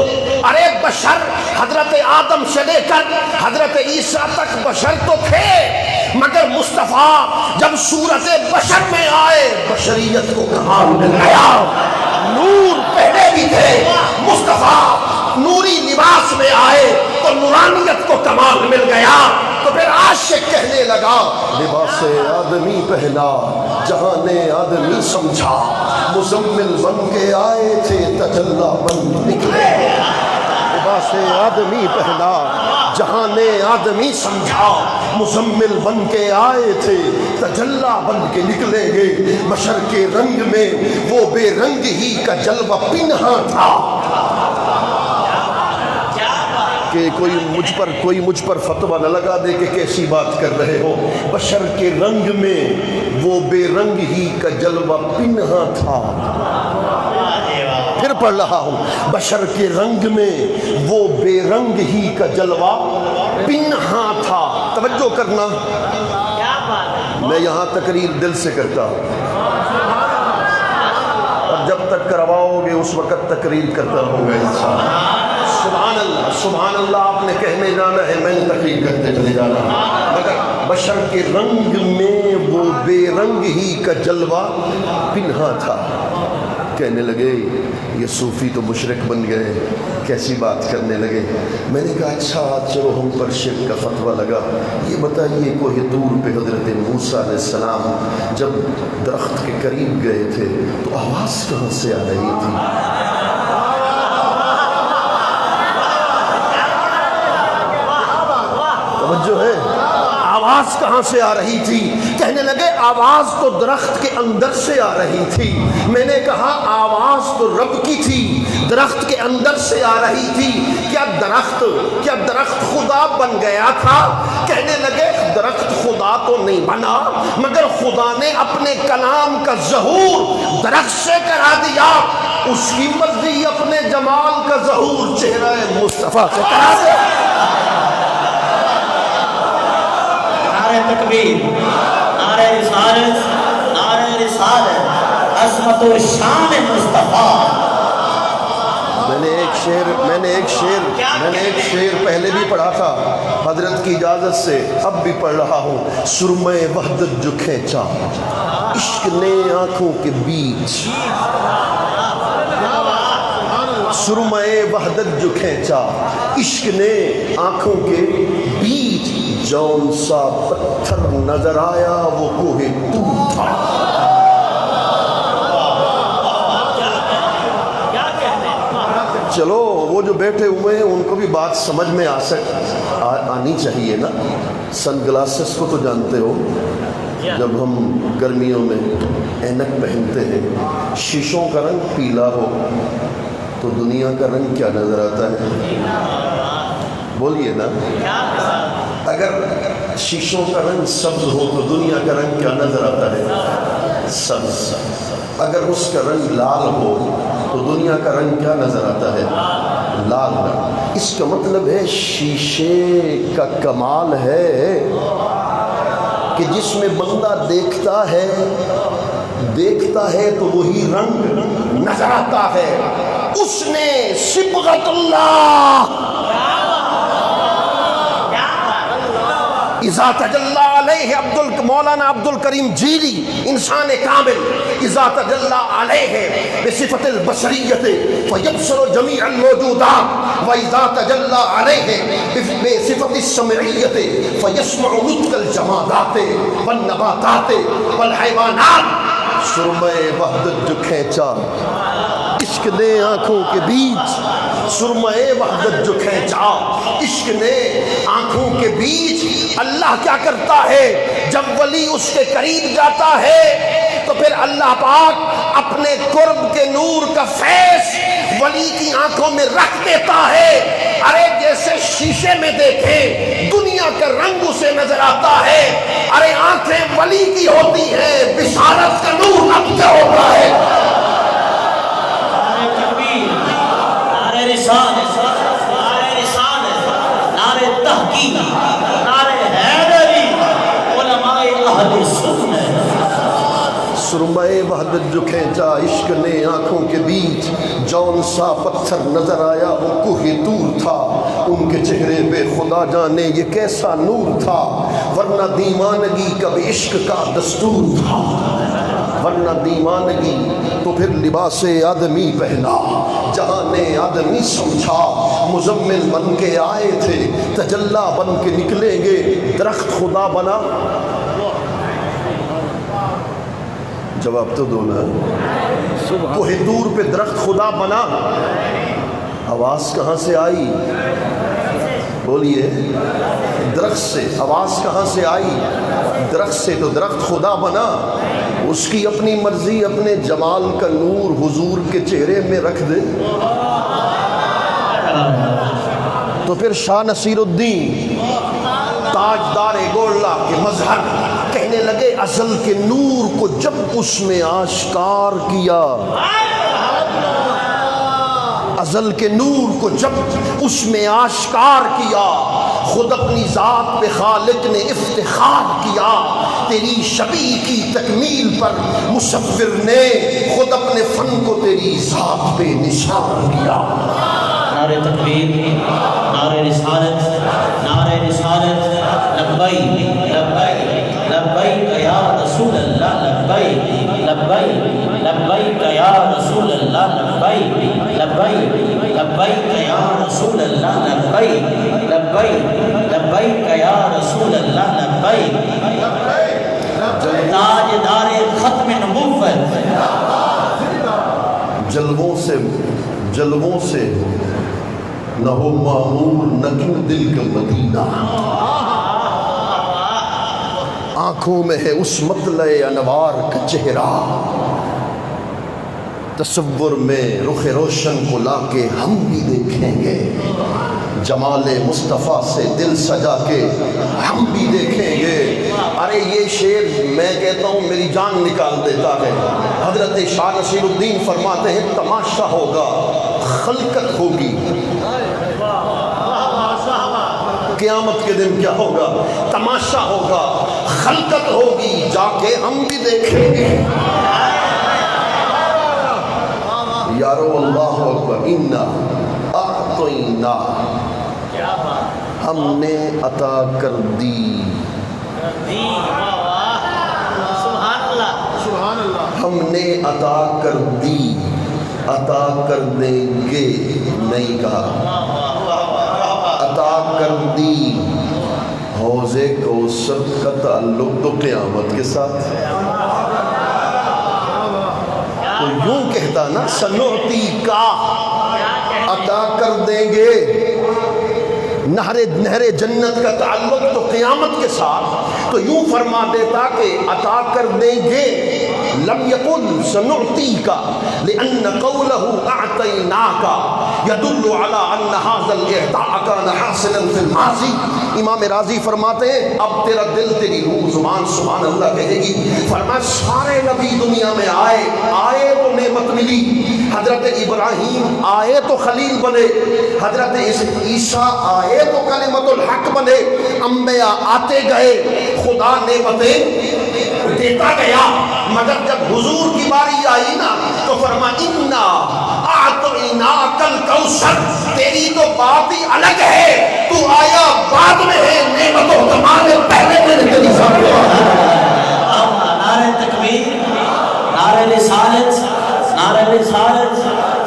ارے بشر حضرت آدم سے لے کر حضرت عیسیٰ تک بشر تو تھے، مگر مصطفیٰ جب صورت بشر میں آئے بشریت کو کمال مل گیا. نور پہلے بھی تھے، مصطفیٰ نوری لباس میں آئے تو نورانیت کو کمال مل گیا. تو پھر عاشق کہنے لگا لباس آدمی پہنا جہاں نے آدمی سمجھا، مزمل بن کے آئے تھے تجلی بن نکلے. لباس آدمی پہنا جہاں نے آدمی سمجھا، مزمل بن کے آئے تھے تجلی بن کے نکلیں گے. بشر کے رنگ میں وہ بے رنگ ہی کا جلوہ پنہاں تھا. کہ کوئی مجھ پر فتویٰ نہ لگا دے کہ کیسی بات کر رہے ہو. بشر کے رنگ میں وہ بے رنگ ہی کا جلوہ پنہا تھا. پھر پڑھ رہا ہوں. بشر کے رنگ میں وہ بے رنگ ہی کا جلوہ پنہا تھا. توجہ کرنا، میں یہاں تقریر دل سے کرتا ہوں، اور جب تک کرواؤ گے اس وقت تقریر کرتا ہوں گا انشاءاللہ. سبحان اللہ، سبحان اللہ. آپ نے کہنے جانا ہے، میں نے تقریر کرتے چلے جانا. مگر بشر کے رنگ میں وہ بے رنگ ہی کا جلوہ پنہا تھا. کہنے لگے یہ صوفی تو مشرک بن گئے، کیسی بات کرنے لگے. میں نے کہا اچھا چلو ہم پر شرک کا فتویٰ لگا. یہ بتائیے کوہ طور پہ حضرت موسیٰ علیہ السلام جب درخت کے قریب گئے تھے تو آواز کہاں سے آ رہی تھی؟ توجہ ہے، آواز کہاں سے آ رہی تھی؟ کہنے لگے آواز تو درخت کے اندر سے آ رہی تھی. میں نے کہا آواز تو رب کی تھی، درخت کے اندر سے آ رہی تھی. کیا درخت خدا بن گیا تھا؟ کہنے لگے درخت خدا تو نہیں بنا، مگر خدا نے اپنے کلام کا ظہور درخت سے کرا دیا. اس کی مرضی اپنے جمال کا ظہور چہرہ مصطفیٰ سے کرا دیا. تکبیر، نعرہ رسالت، عظمت و شان مصطفیٰ. میں نے ایک شعر پہلے بھی پڑھا تھا، حضرت کی اجازت سے اب بھی پڑھ رہا ہوں. سرمہ وحدت جو کھینچا عشق نے آنکھوں کے بیچ، سرمہ وحدت جو کھینچا عشق نے آنکھوں کے بیچ، جون سا پتھر نظر آیا وہ کوہ طور تھا. چلو وہ جو بیٹھے ہوئے ہیں ان کو بھی بات سمجھ میں آنی چاہیے نا. سن گلاسز کو تو جانتے ہو، جب ہم گرمیوں میں اینک پہنتے ہیں، شیشوں کا رنگ پیلا ہو تو دنیا کا رنگ کیا نظر آتا ہے؟ بولیے نا. اگر شیشوں کا رنگ سبز ہو تو دنیا کا رنگ کیا نظر آتا ہے؟ سبز. اگر اس کا رنگ لال ہو تو دنیا کا رنگ کیا نظر آتا ہے؟ لال رنگ. اس کا مطلب ہے شیشے کا کمال ہے کہ جس میں بندہ دیکھتا ہے تو وہی رنگ نظر آتا ہے. اس نے صبغت اللہ اذا تجلی علیہ مولانا عبد الکریم جیلی انسان کامل، اذا تجلی علیہ بصفت البشریت فیبصر جمیع الموجودات، واذا تجلی علیہ بصفت السمعیت فیسمع نطق الجمادات والنباتات والحیوانات. سرمہ وحدت جو کھینچا عشق نے آنکھوں کے بیچ، سرمہ وحدت جو کھینچا عشق نے آنکھوں کے بیچ. اللہ کیا کرتا ہے جب ولی اس کے قریب جاتا ہے تو پھر اللہ پاک اپنے قرب کے نور کا فیض ولی کی آنکھوں میں رکھ دیتا ہے. ارے جیسے شیشے میں دیکھیں دنیا کا رنگ اسے نظر آتا ہے، ارے آنکھیں ولی کی ہوتی ہیں، بشارت کا نور اب سے ہوتا ہے. نعرہ تحقیق، نعرہ حیدری، علماء اہل سنت. سرمہ وحدت جو کھینچا عشق نے آنکھوں کے بیچ، جون سا پتھر نظر آیا وہ کوہ طور تھا. ان کے چہرے پہ خدا جانے یہ کیسا نور تھا، ورنہ دیوانگی کب عشق کا دستور تھا. ورنہ دیوانگی تو پھر لباس آدمی پہنا، جہاں نے آدمی سمجھا مزمل بن کے آئے تھے، تجلی بن کے نکلیں گے. درخت خدا بنا، جواب تو دو نا. کوہ طور پہ درخت خدا بنا، آواز کہاں سے آئی؟ بولیے. درخت سے. آواز کہاں سے آئی؟ درخت سے. تو درخت خدا بنا، اس کی اپنی مرضی اپنے جمال کا نور حضور کے چہرے میں رکھ دے. تو پھر شاہ نصیر الدین تاجدار گولڑا کے مظہر کہنے لگے ازل کے نور کو جب اس نے آشکار کیا، ازل کے نور کو جب اس میں آشکار کیا، خود اپنی ذات پہ خالق نے افتخار کیا، تیری شبیہ کی تکمیل پر مصور نے خود اپنے فن کو تیری ذات پہ نشان کیا۔ نعرہ تکبیر، نعرہ رسالت، نعرہ رسالت، لبیک لبیک لبیک یا رسول اللہ، لبیک لبیک لبیک یا رسول اللہ، لبیک لبیک لبیک یا رسول اللہ، لبیک لبیک لبیک یا رسول اللہ، لبیک تاجدار ختم نبوت، جلووں سے نہ ہو معمور نہ کیوں دل کا مدینہ، آنکھوں میں ہے اس مطلع انوار کا چہرہ، تصور میں رخ روشن کو لا کے ہم بھی دیکھیں گے، جمال مصطفیٰ سے دل سجا کے ہم بھی دیکھیں گے۔ ارے یہ شعر میں کہتا ہوں میری جان نکال دیتا ہے۔ حضرت شاہ نصیر الدین فرماتے ہیں تماشا ہوگا، خلقت ہوگی، قیامت کے دن کیا ہوگا؟ تماشا ہوگا، خلقت ہوگی، جا کے ہم بھی دیکھیں گے۔ یارو اللہ اکبر، انا اعطینا، ہم نے عطا کر دی، ہم نے عطا کر دی، عطا کر دیں گے نہیں کہا، عطا کر دی۔ حوض کوثر کا تعلق تو قیامت کے ساتھ، تو یوں کہتا نا سنعطی کا، عطا کر دیں گے۔ نہر جنت کا تعلق تو قیامت کے ساتھ، تو یوں فرما دیتا کہ عطا کر دیں گے، لم یقل سنعطیک لأن قوله اعطیناک یدل علی ان هذا الاعطاء كان حاصلا في الماضی۔ امام راضی فرماتے ہیں اب تیرا دل تیری روح زبان سبحان اللہ کہے گی۔ فرمایا سارے نبی دنیا میں آئے تو نعمت ملی، حضرت ابراہیم آئے تو خلیل بنے، حضرت عیسیٰ آئے تو کلمت الحق بنے، انبیاء آتے گئے، خدا نعمتیں دیتا گیا، مگر جب حضور کی باری آئی نا تو فرمایا انا اعطیناک الکوثر، تیری تو بات ہی الگ ہے، تو آیا بعد میں ہے، نعمت و کمال پہلے میں نے تیری ذات کو۔ نعرہ تکبیر، نعرہ رسالت، نعرہ رسالت،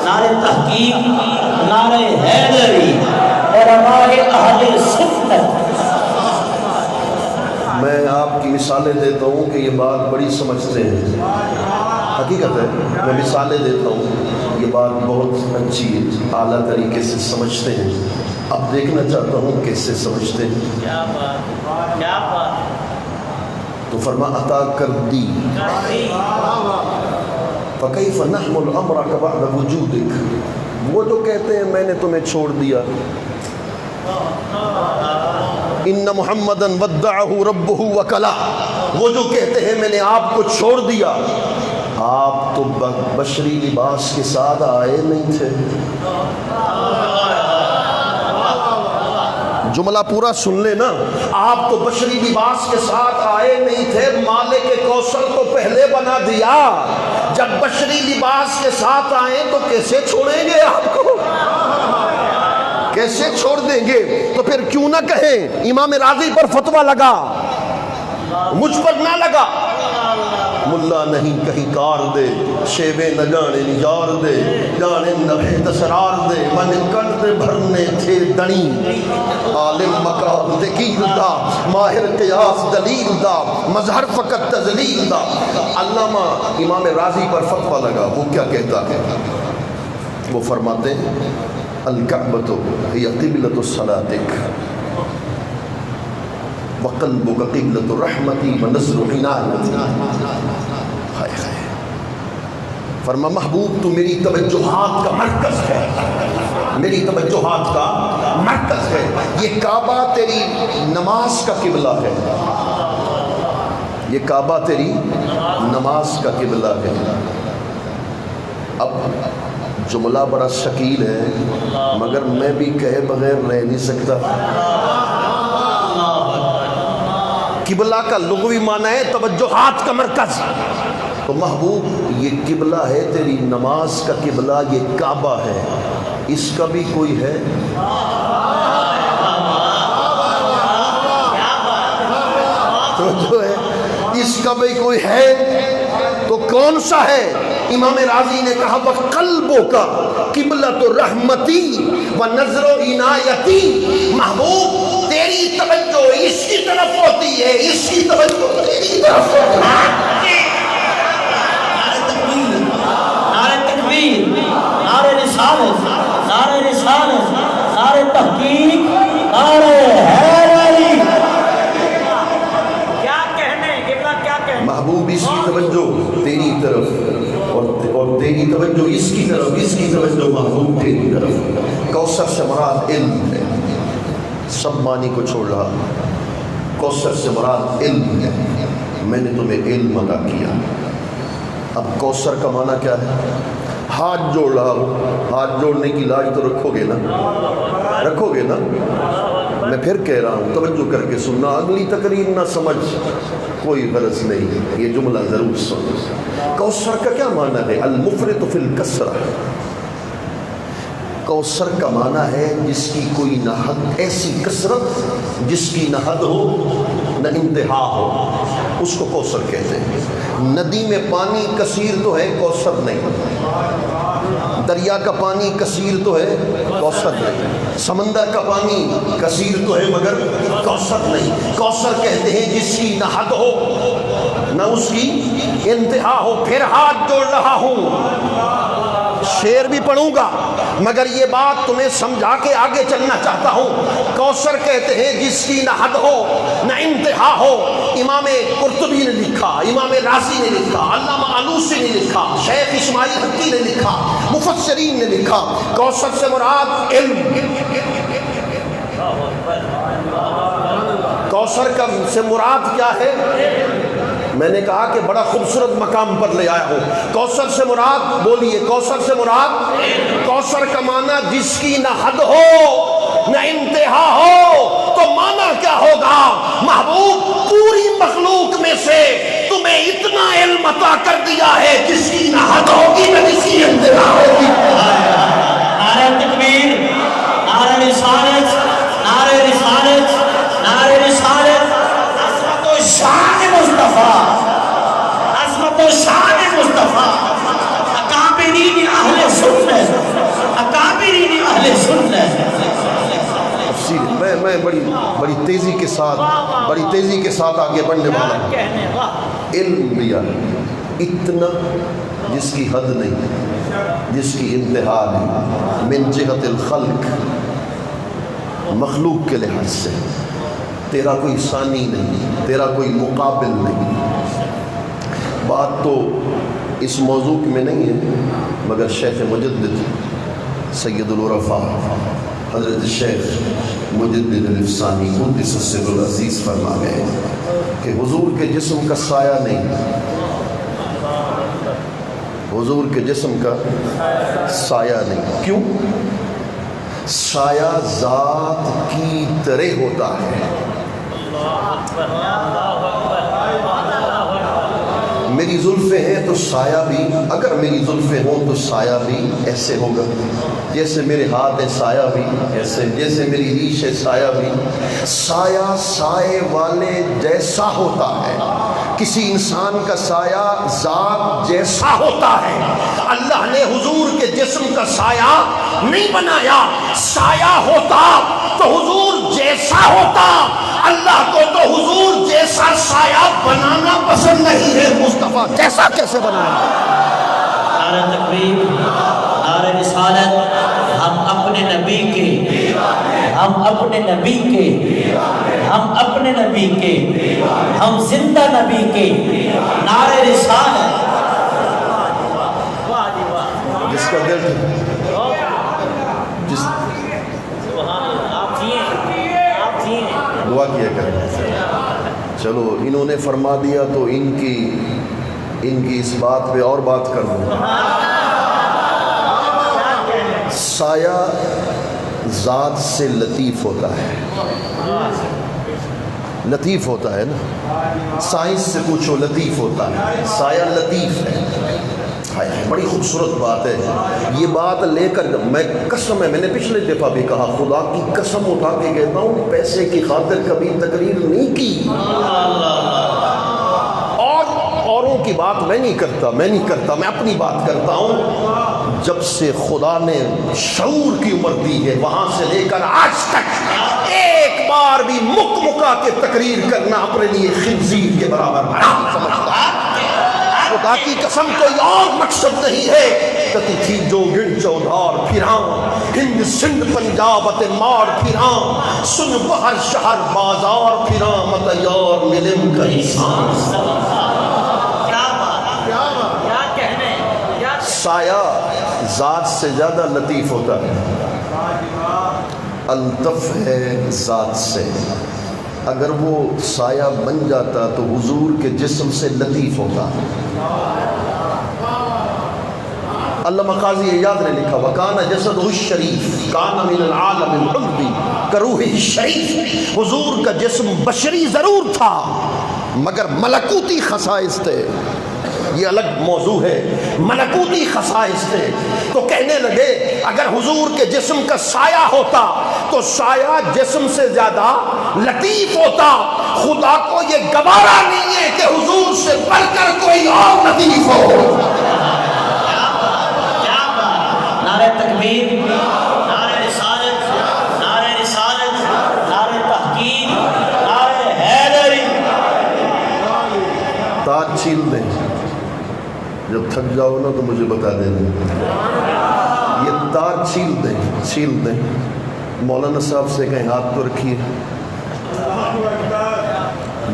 نعرہ تحقیق، نعرہ حیدری، علماء اہل سنت۔ میں آپ کی مثالیں دیتا ہوں کہ یہ بات بڑی سمجھتے ہیں، حقیقت ہے میں مثالیں دیتا ہوں، یہ بات بہت اچھی اعلیٰ طریقے سے سمجھتے ہیں، اب دیکھنا چاہتا ہوں کیسے سمجھتے ہیں۔ کیا بات، کیا بات، تو فرما عطا کر دی، فَكَيْفَ نَحْمُلْ أَمْرَكَ بَعْدَ وُجُودِكَ، وہ جو کہتے ہیں میں نے تمہیں چھوڑ دیا، ان محمدًا وَدَّعَهُ رَبُّهُ وَكَلَا، وہ جو کہتے ہیں میں نے آپ کو چھوڑ دیا، آپ تو بشری لباس کے ساتھ آئے نہیں تھے۔ جملہ پورا سن لے نا، آپ تو بشری لباس کے ساتھ آئے نہیں تھے، مالک کوثر تو پہلے بنا دیا، جب بشری لباس کے ساتھ آئیں تو کیسے چھوڑیں گے آپ کو، کیسے چھوڑ دیں گے؟ تو پھر کیوں نہ کہیں امام راضی پر فتویٰ لگا، مجھ پر نہ لگا، ملا نہیں کہیں کار دے، شیوے نہ جانے نجار دے، جانے نبے دسرار دے، من کن دے بھرنے تھے دنی، عالم مقام دقیق دا، ماہر قیاس دلیل دا، مظہر فقط تزلیل دا۔ علامہ امام راضی پر فتویٰ لگا، وہ کیا کہتا ہے؟ وہ فرماتے ہیں الکعبۃ ہی قبلۃ صلاتک وقلبک قبلۃ رحمتی ونظر عنایتی۔ فرما محبوب تو میری توجہات کا مرکز ہے، میری توجہات کا مرکز ہے، یہ کعبہ تیری نماز کا قبلہ ہے، یہ کعبہ تیری نماز کا قبلہ ہے۔ اب جملہ بڑا شکیل ہے مگر میں بھی کہے بغیر رہ نہیں سکتا۔ قبلہ کا لغوی معنی ہے توجہات کا مرکز، تو محبوب یہ قبلہ ہے تیری نماز کا قبلہ، یہ کعبہ ہے، اس کا بھی کوئی ہے؟ تو جو ہے اس کا بھی کوئی ہے تو کون سا ہے؟ امام راضی نے کہا وَقَلْبُ کا قبلۃ رحمتی وَنَظْرُ عنایتی، محبوب تیری توجہ اس کی طرف ہوتی ہے، اس کی توجہ تیری طرف ہوتی ہے۔ نعرہ تکبیر، نعرہ رسالت، نعرہ رسالت، نعرہ تحقیق، نعرہ حیدری۔ کیا کہنے قبلہ، کیا کہنے؟ محبوب اس کی توجہ تیری طرف اور تیری توجہ اس کی طرف، اس کی توجہ محبوب تیری طرف۔ کوثر سے مراد علم ہے، سب معنی کو چھوڑ رہا، کوثر سے مراد علم ہے، میں نے تمہیں علم عطا کیا۔ اب کوثر کا معنی کیا ہے؟ ہاتھ جوڑ رہا ہوں، ہاتھ جوڑنے کی لاج تو رکھو گے نا، رکھو گے نا؟ میں پھر کہہ رہا ہوں توجہ کر کے سننا، اگلی تقریر نہ سمجھ کوئی غرض نہیں، یہ جملہ ضرور سن۔ کوثر کا کیا معنی ہے؟ المفرط فی الکثرہ، کوثر کا معنی ہے جس کی کوئی نہ حد، ایسی کثرت جس کی نہ حد ہو نہ انتہا ہو، اس کو کوثر کہتے ہیں۔ ندی میں پانی کثیر تو ہے، کوثر نہیں۔ دریا کا پانی کثیر تو ہے، کوثر نہیں۔ سمندر کا پانی کثیر تو ہے مگر کوثر نہیں۔ کوثر کہتے ہیں جس کی نہ حد ہو نہ اس کی انتہا ہو۔ پھر ہاتھ جوڑ رہا ہوں، شعر بھی پڑھوں گا مگر یہ بات تمہیں سمجھا کے آگے چلنا چاہتا ہوں۔ کوثر کہتے ہیں جس کی نہ حد ہو نہ انتہا ہو۔ امام قرطبی نے لکھا، امام راضی نے لکھا، علامہ آلوسی نے لکھا، شیخ اسماعیل حقی نے لکھا، مفسرین نے لکھا، کوثر سے مراد علم۔ کوثر کا سے مراد کیا ہے؟ میں نے کہا کہ بڑا خوبصورت مقام پر لے آیا ہوں۔ کوثر سے مراد بولیے، کوثر سے مراد، کوثر کا معنی جس کی نہ حد ہو نہ انتہا ہو، تو معنی کیا ہوگا؟ محبوب پوری مخلوق میں سے تمہیں اتنا علم عطا کر دیا ہے جس کی نہ حد ہوگی نہ جس کی انتہا ہوگی۔ نعرہ تکبیر، نعرہ رسالت، نعرہ رسالت، نعرہ رسالت، عظمت و شان مصطفیٰ، عظمت و شان مصطفیٰ، اکابرین اہل سنت، اکابرین اہل سنت۔ میں بڑی تیزی کے ساتھ آگے بڑھنے والا ہوں۔ علم دیا اتنا جس کی حد نہیں، جس کی انتہا نہیں، من جہت الخلق، مخلوق کے لحاظ سے تیرا کوئی ثانی نہیں، تیرا کوئی مقابل نہیں۔ بات تو اس موضوع میں نہیں ہے مگر شیخ مجدد سید العرفاء حضرت شیخ مجدد الافسانی قدس سر العزیز فرما گئے کہ حضور کے جسم کا سایہ نہیں، حضور کے جسم کا سایہ نہیں۔ کیوں؟ سایہ ذات کی طرح ہوتا ہے۔ میری زلفیں ہیں تو سایہ بھی، اگر میری زلفیں ہوں تو سایہ بھی ایسے ہوگا، جیسے میرے ہاتھ ہے سایہ بھی ایسے، جیسے میری ریش ہے سایہ بھی۔ سایہ سائے والے جیسا ہوتا ہے، کسی انسان کا سایہ ذات جیسا ہوتا ہے۔ اللہ نے حضور کے جسم کا سایہ نہیں بنایا، سایہ ہوتا تو حضور جیسا ہوتا۔ اللہ کو تو حضور جیسا سایہ بنانا پسند نہیں ہے، مصطفیٰ جیسا کیسے بنایا؟ نعرہ تکبیر، نعرہ رسالت، ہم اپنے نبی کے، ہم اپنے نبی کے، ہم اپنے نبی کے، ہم زندہ نبی کے۔ نعرہ رسالت، جس کا دل جس دعا کیا کریں. چلو انہوں نے فرما دیا تو ان کی اس بات پہ اور بات کر دوں. سایہ ذات سے لطیف ہوتا ہے. لطیف ہوتا ہے نا. سائنس سے پوچھو لطیف ہوتا ہے. سایہ لطیف ہے. بڑی خوبصورت بات ہے. یہ بات لے کر میں قسم ہے، میں نے پچھلے دفعہ بھی کہا، خدا کی قسم اٹھا کے کہتا ہوں، پیسے کی خاطر کبھی تقریر نہیں کی. اور اوروں کی بات میں نہیں کرتا، میں اپنی بات کرتا ہوں. جب سے خدا نے شعور کی عمر دی ہے، وہاں سے لے کر آج تک ایک بار بھی مکا کے تقریر کرنا اپنے لیے خنزیر کے برابر حرام سمجھتا ہے. خدا کی قسم کوئی اور مقصد نہیں ہے. کتی تھی جو گن چودھار پھراں، ہند سندھ پنجاب تے مار پھراں، سن بہر شہر بازار پھراں، مت یار ملم کا انسان. سایہ ذات سے زیادہ لطیف ہوتا ہے. الطف ہے ذات سے. اگر وہ سایہ بن جاتا تو حضور کے جسم سے لطیف ہوتا. علامہ قاضی ایاز نے لکھا وَكَانَ جَسَدُهُ الشَّرِيفُ كَانَ مِنَ الْعَالَمِ الْعُلْوِي كَرُوحِهِ الشَّرِيفِ. حضور کا جسم بشری ضرور تھا مگر ملکوتی خصائص تھے. یہ الگ موضوع ہے. ملکوتی خصائص تھے. تو کہنے لگے اگر حضور کے جسم کا سایہ ہوتا تو سایہ جسم سے زیادہ لطیف ہوتا. خدا کو یہ گوارا نہیں ہے کہ حضور سے بڑھ کر کوئی اور لطیف ہو. نعرہ تکبیر، نعرہ رسالت، نعرہ تحقیق، نعرہ حیدری. تاج چھیل دیں. جب تھک جاؤ نا تو مجھے بتا دینا. یہ تاج چھیل دیں. مولانا صاحب سے کہیں ہاتھ تو رکھیے.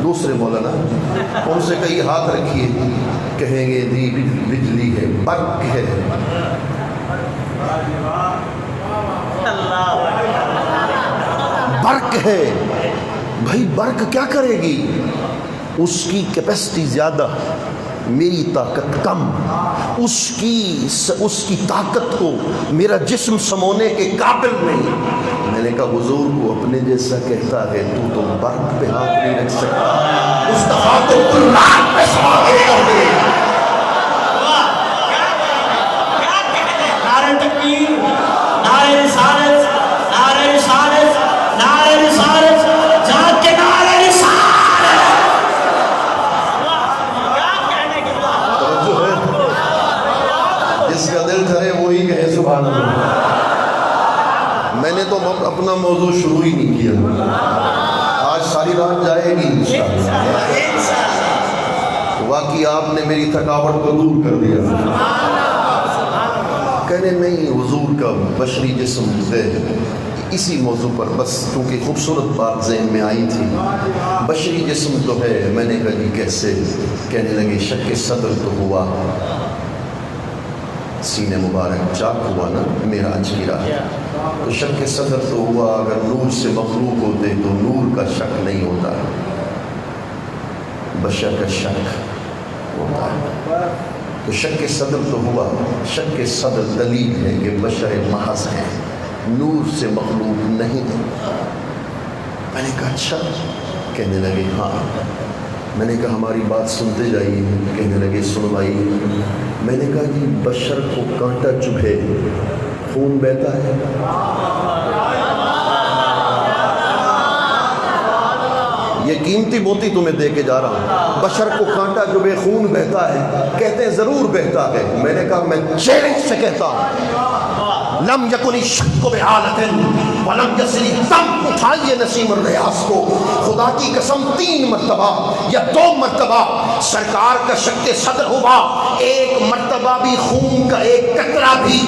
دوسرے مولانا ان سے کہیں ہاتھ رکھیے. کہیں گے دی بجلی ہے، برق ہے. برق ہے بھائی. برق کیا کرے گی؟ اس کی کیپیسٹی زیادہ، میری طاقت کم. اس کی طاقت کو میرا جسم سمونے کے قابل نہیں. میں نے کہا حضور کو اپنے جیسا کہتا ہے تو برق پہ ہاتھ نہیں رکھ سکتا. مصطفیٰ تو قرآن پہ سوال کر دے. نعرہ تکبیر، نعرہ رسالت، نعرہ رسالت، نعرہ رسالت، جہاں کے نعرہ رسالت. توجہ ہے. جس کا دل کرے وہی کہے سبحان اللہ. میں نے تو اپنا موضوع شروع ہی نہیں کیا. آج ساری رات جائے گی انشاءاللہ. واقعی آپ نے میری تھکاوٹ کو دور کر دیا. کہنے نہیں حضور کا بشری جسم ہے. اسی موضوع پر بس کیونکہ خوبصورت بات ذہن میں آئی تھی. بشری جسم تو ہے. میں نے کہا جی کیسے؟ کہنے لگے شک صدر تو ہوا. سینے مبارک چاک ہوا نا معراج کی رات. تو شک صدر تو ہوا. اگر نور سے مخلوق ہوتے تو نور کا شک نہیں ہوتا. بشر کا شک ہوتا ہے. تو شک صدر تو ہوا. شک صدر دلیل ہے کہ بشر محض ہیں، نور سے مخلوق نہیں ہے. میں نے کہا اچھا. کہنے لگے ہاں. میں نے کہا ہماری بات سنتے جائیے. کہنے لگے سنوائیے. میں نے کہا جی بشر کو کانٹا چبھے خون بہتا ہے؟ یہ قیمتی موتی تمہیں دے کے جا رہا ہوں. بشر کو کانٹا چبھے خون بہتا ہے؟ کہتے ہیں ضرور بہتا ہے. میں نے کہا میں چیلنج سے کہتا ہوں لم یکن الشک بحالت ولم یسری دم. اٹھائیے نسیم الریاض کو. خدا کی قسم 3 مرتبہ یا 2 مرتبہ سرکار کا شک صدر ہوا. ایک مرتبہ بھی خون کا ایک قطرہ بھی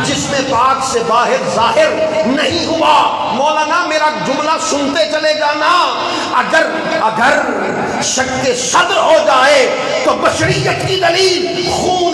جس میں پاک سے باہر ظاہر نہیں ہوا. مولانا میرا جملہ سنتے چلے جانا. اگر شک صدر ہو جائے تو بشریت کی دلیل خون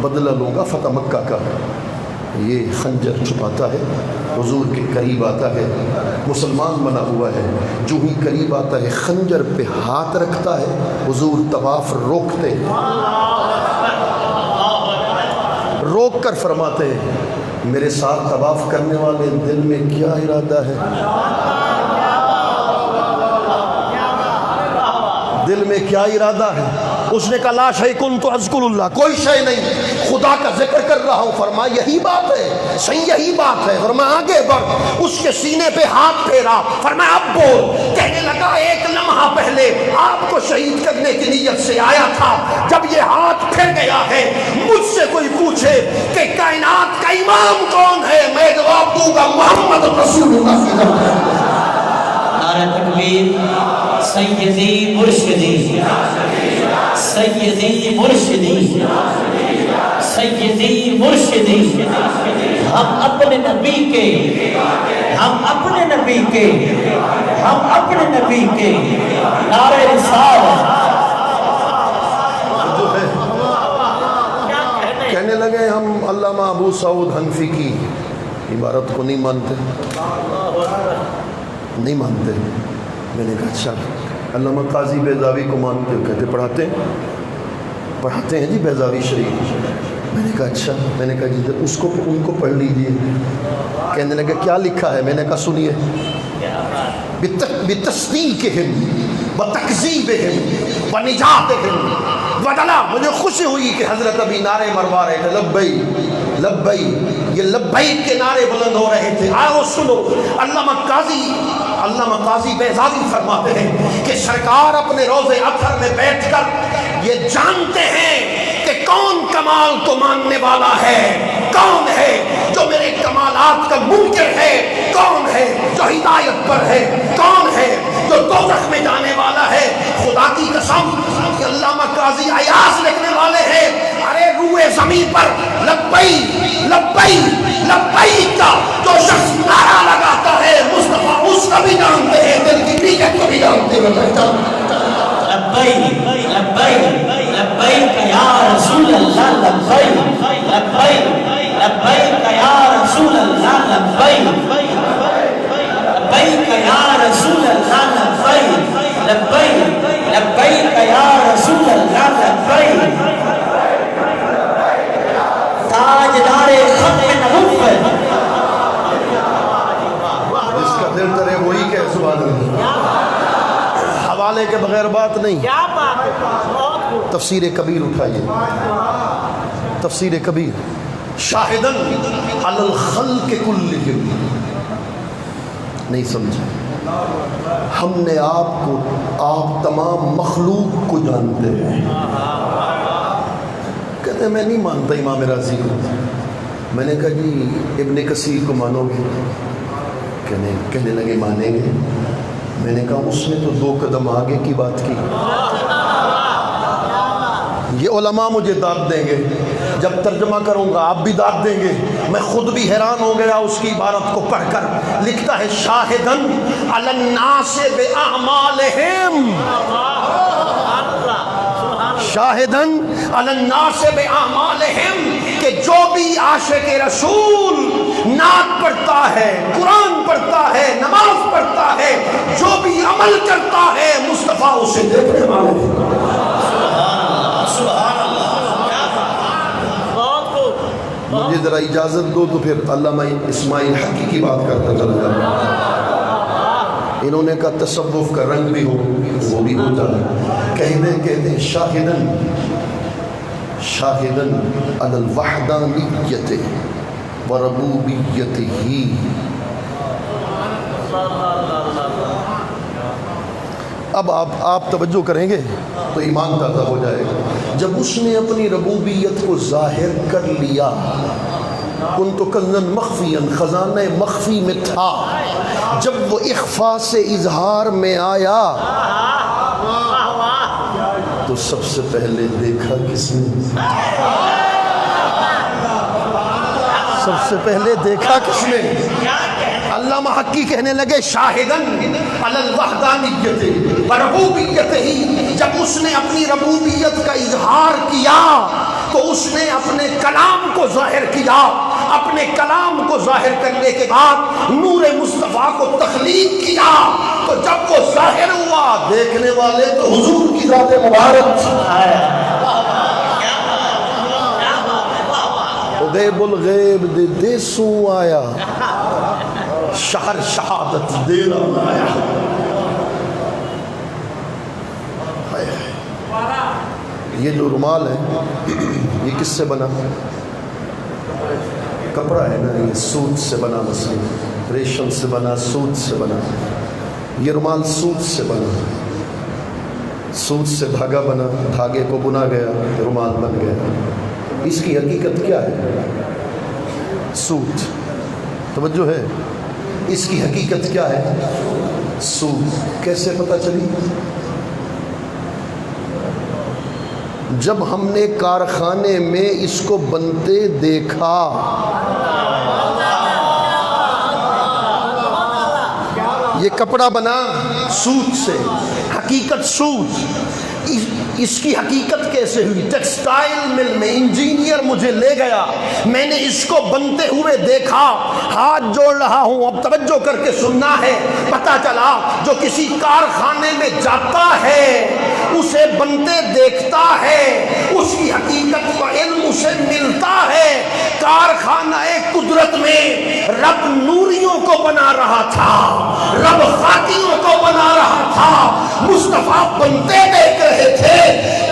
بدلہ لوں گا فتح مکہ کا. یہ خنجر چھپاتا ہے، حضور کے قریب آتا ہے، مسلمان بنا ہوا ہے، جو ہی قریب آتا ہے خنجر پہ ہاتھ رکھتا ہے، حضور طواف روکتے روک کر فرماتے ہیں میرے ساتھ طواف کرنے والے دل میں کیا ارادہ ہے؟ دل میں کیا ارادہ ہے؟ اس نے کہا لا شیء کنت اذکر اللہ، کوئی شے نہیں، خدا کا ذکر کر رہا ہوں. فرمایا یہی بات ہے، صحیح یہی بات ہے. فرمایا آگے بڑھ، اس کے سینے پہ ہاتھ پھیرا، فرمایا اب بول. کہنے لگا ایک لمحہ پہلے آپ کو شہید کرنے کی نیت سے آیا تھا، جب یہ ہاتھ پھر گیا ہے مجھ سے کوئی پوچھے کہ کائنات کا امام کون ہے، میں جواب دوں گا محمد رسول اللہ صلی اللہ علیہ وسلم. نعرہ تکبیر. سیدی مرشدی، سیدی مرشدی، سیدی مرشدی. ہم اپنے نبی کے، ہم اپنے نبی کے، ہم اپنے نبی کے نعرہ رسالت. جو ہے کہنے لگے ہم علامہ ابو سعود حنفی کی عبارت کو نہیں مانتے، نہیں مانتے. میں نے کہا اچھا علامہ قاضی بیضاوی کو مانتے ہو؟ کہتے پڑھاتے ہیں جی بیضاوی شریف. میں نے کہا اچھا. میں نے کہا جی اس کو ان کو پڑھ لیجئے. کہنے لگے کیا لکھا ہے؟ میں نے کہا سنیے. بتصدیقہم وتکذیبہم ونجاتہم بدلا. مجھے خوشی ہوئی کہ حضرت ابھی نعرے مروا رہے تھے، لبئی لبئی، یہ لبئی کے نعرے بلند ہو رہے تھے. آؤ سنو. علامہ قاضی بیضاوی فرماتے ہیں کہ سرکار اپنے روضے اطہر میں بیٹھ کر یہ جانتے ہیں کہ کون کمال کو ماننے والا ہے، کون ہے جو میرے کمالات کا منکر ہے، کون ہے جو ہدایت پر ہے، کون ہے جو دوزخ میں جانے والا ہے. خدا کی قسم کہ علامہ قاضی عیاض لکھنے والے ہیں ارے روئے زمین پر لبئی لبئی لبئی کا جو شخص نعرہ لگاتا ہے مصطفیٰ اس کا بھی جانتے ہیں، دل کی نیت کو بھی جانتے ہیں. لبیک لبیک لبیک یا رسول اللہ، لبیک لبیک لبیک یا رسول اللہ، لبیک لبیک یا رسول اللہ، لبیک لبیک لبیک یا رسول اللہ، لبیک. تاجدار ختم نبوت، جس کا دل ترے وہی کہ سبحان اللہ. حوالے کے بغیر بات نہیں. تفسیر کبیر اٹھائیے، تفسیر کبیر. شاہدن علی الخلق کلہم. نہیں سمجھا؟ ہم نے آپ کو، آپ تمام مخلوق کو جانتے ہیں. کہتے ہیں میں نہیں مانتا امام رازی کو. میں نے کہا جی ابن کثیر کو مانو گے؟ کہنے لگے مانیں گے. میں نے کہا اس نے تو 2 قدم آگے کی بات کی. یہ علماء مجھے داد دیں گے، جب ترجمہ کروں گا آپ بھی داد دیں گے. میں خود بھی حیران ہو گیا اس کی عبارت کو پڑھ کر. لکھتا ہے شاہدن علی الناس باعمالہم، شاہدن علی الناس باعمالہم، کہ جو بھی عاشق رسول نعت پڑھتا ہے، قرآن پڑھتا ہے، نماز پڑھتا ہے، جو بھی عمل کرتا ہے مصطفیٰ اسے دیکھنے والے ہیں. مجھے ذرا اجازت دو تو پھر علامہ اسماعیل حقی کی بات کرتا چلا جاتا. انہوں نے کہا تصوف کا رنگ بھی ہو وہ بھی ہوتا ہے. کہتے ہیں شاہدن شاہدن علی الوحدانیت وربوبیتہ. اب آپ توجہ کریں گے تو ایمان تازہ ہو جائے گا. جب اس نے اپنی ربوبیت کو ظاہر کر لیا، کنت کنزا مخفیا، خزانہ مخفی میں تھا، جب وہ اخفاء سے اظہار میں آیا تو سب سے پہلے دیکھا کس نے؟ سب سے پہلے دیکھا کس نے؟ علامہ حقی کہنے لگے شاہدن علی الوحدانیت وربوبیتہ. جب اس نے اپنی ربوبیت کا اظہار کیا تو اس نے اپنے کلام کو ظاہر کیا. اپنے کلام کو ظاہر کرنے کے بعد نور مصطفیٰ کو تخلیق کیا. تو جب وہ ظاہر ہوا دیکھنے والے تو حضور کی ذات مبارک غیب الغیب دے دیسوں آیا شہر شہادت دینا آیا. یہ جو رومال ہے یہ کس سے بنا؟ کپڑا ہے نا، یہ سوت سے بنا، مثلا ریشم سے بنا، سوت سے بنا. یہ رومال سوت سے بنا، سوت سے دھاگا بنا، دھاگے کو بنا گیا، رومال بن گیا. اس کی حقیقت کیا ہے؟ سوت. توجہ ہے؟ اس کی حقیقت کیا ہے؟ سوت. کیسے پتہ چلی؟ جب ہم نے کارخانے میں اس کو بنتے دیکھا. یہ کپڑا بنا سوت سے، حقیقت سوت. اس کی حقیقت کیسے ہوئی؟ ٹیکسٹائل مل میں انجینئر مجھے لے گیا، میں نے اس کو بنتے ہوئے دیکھا. ہاتھ جوڑ رہا ہوں، اب توجہ کر کے سننا ہے. پتہ چلا جو کسی کارخانے میں جاتا ہے اسے بنتے دیکھتا ہے، اس کی حقیقت کا علم اسے ملتا ہے. کارخانہ قدرت میں رب نوریوں کو بنا رہا تھا، رب خاکیوں کو بنا رہا تھا. مصطفیٰ بنتے دیکھ رہے تھے.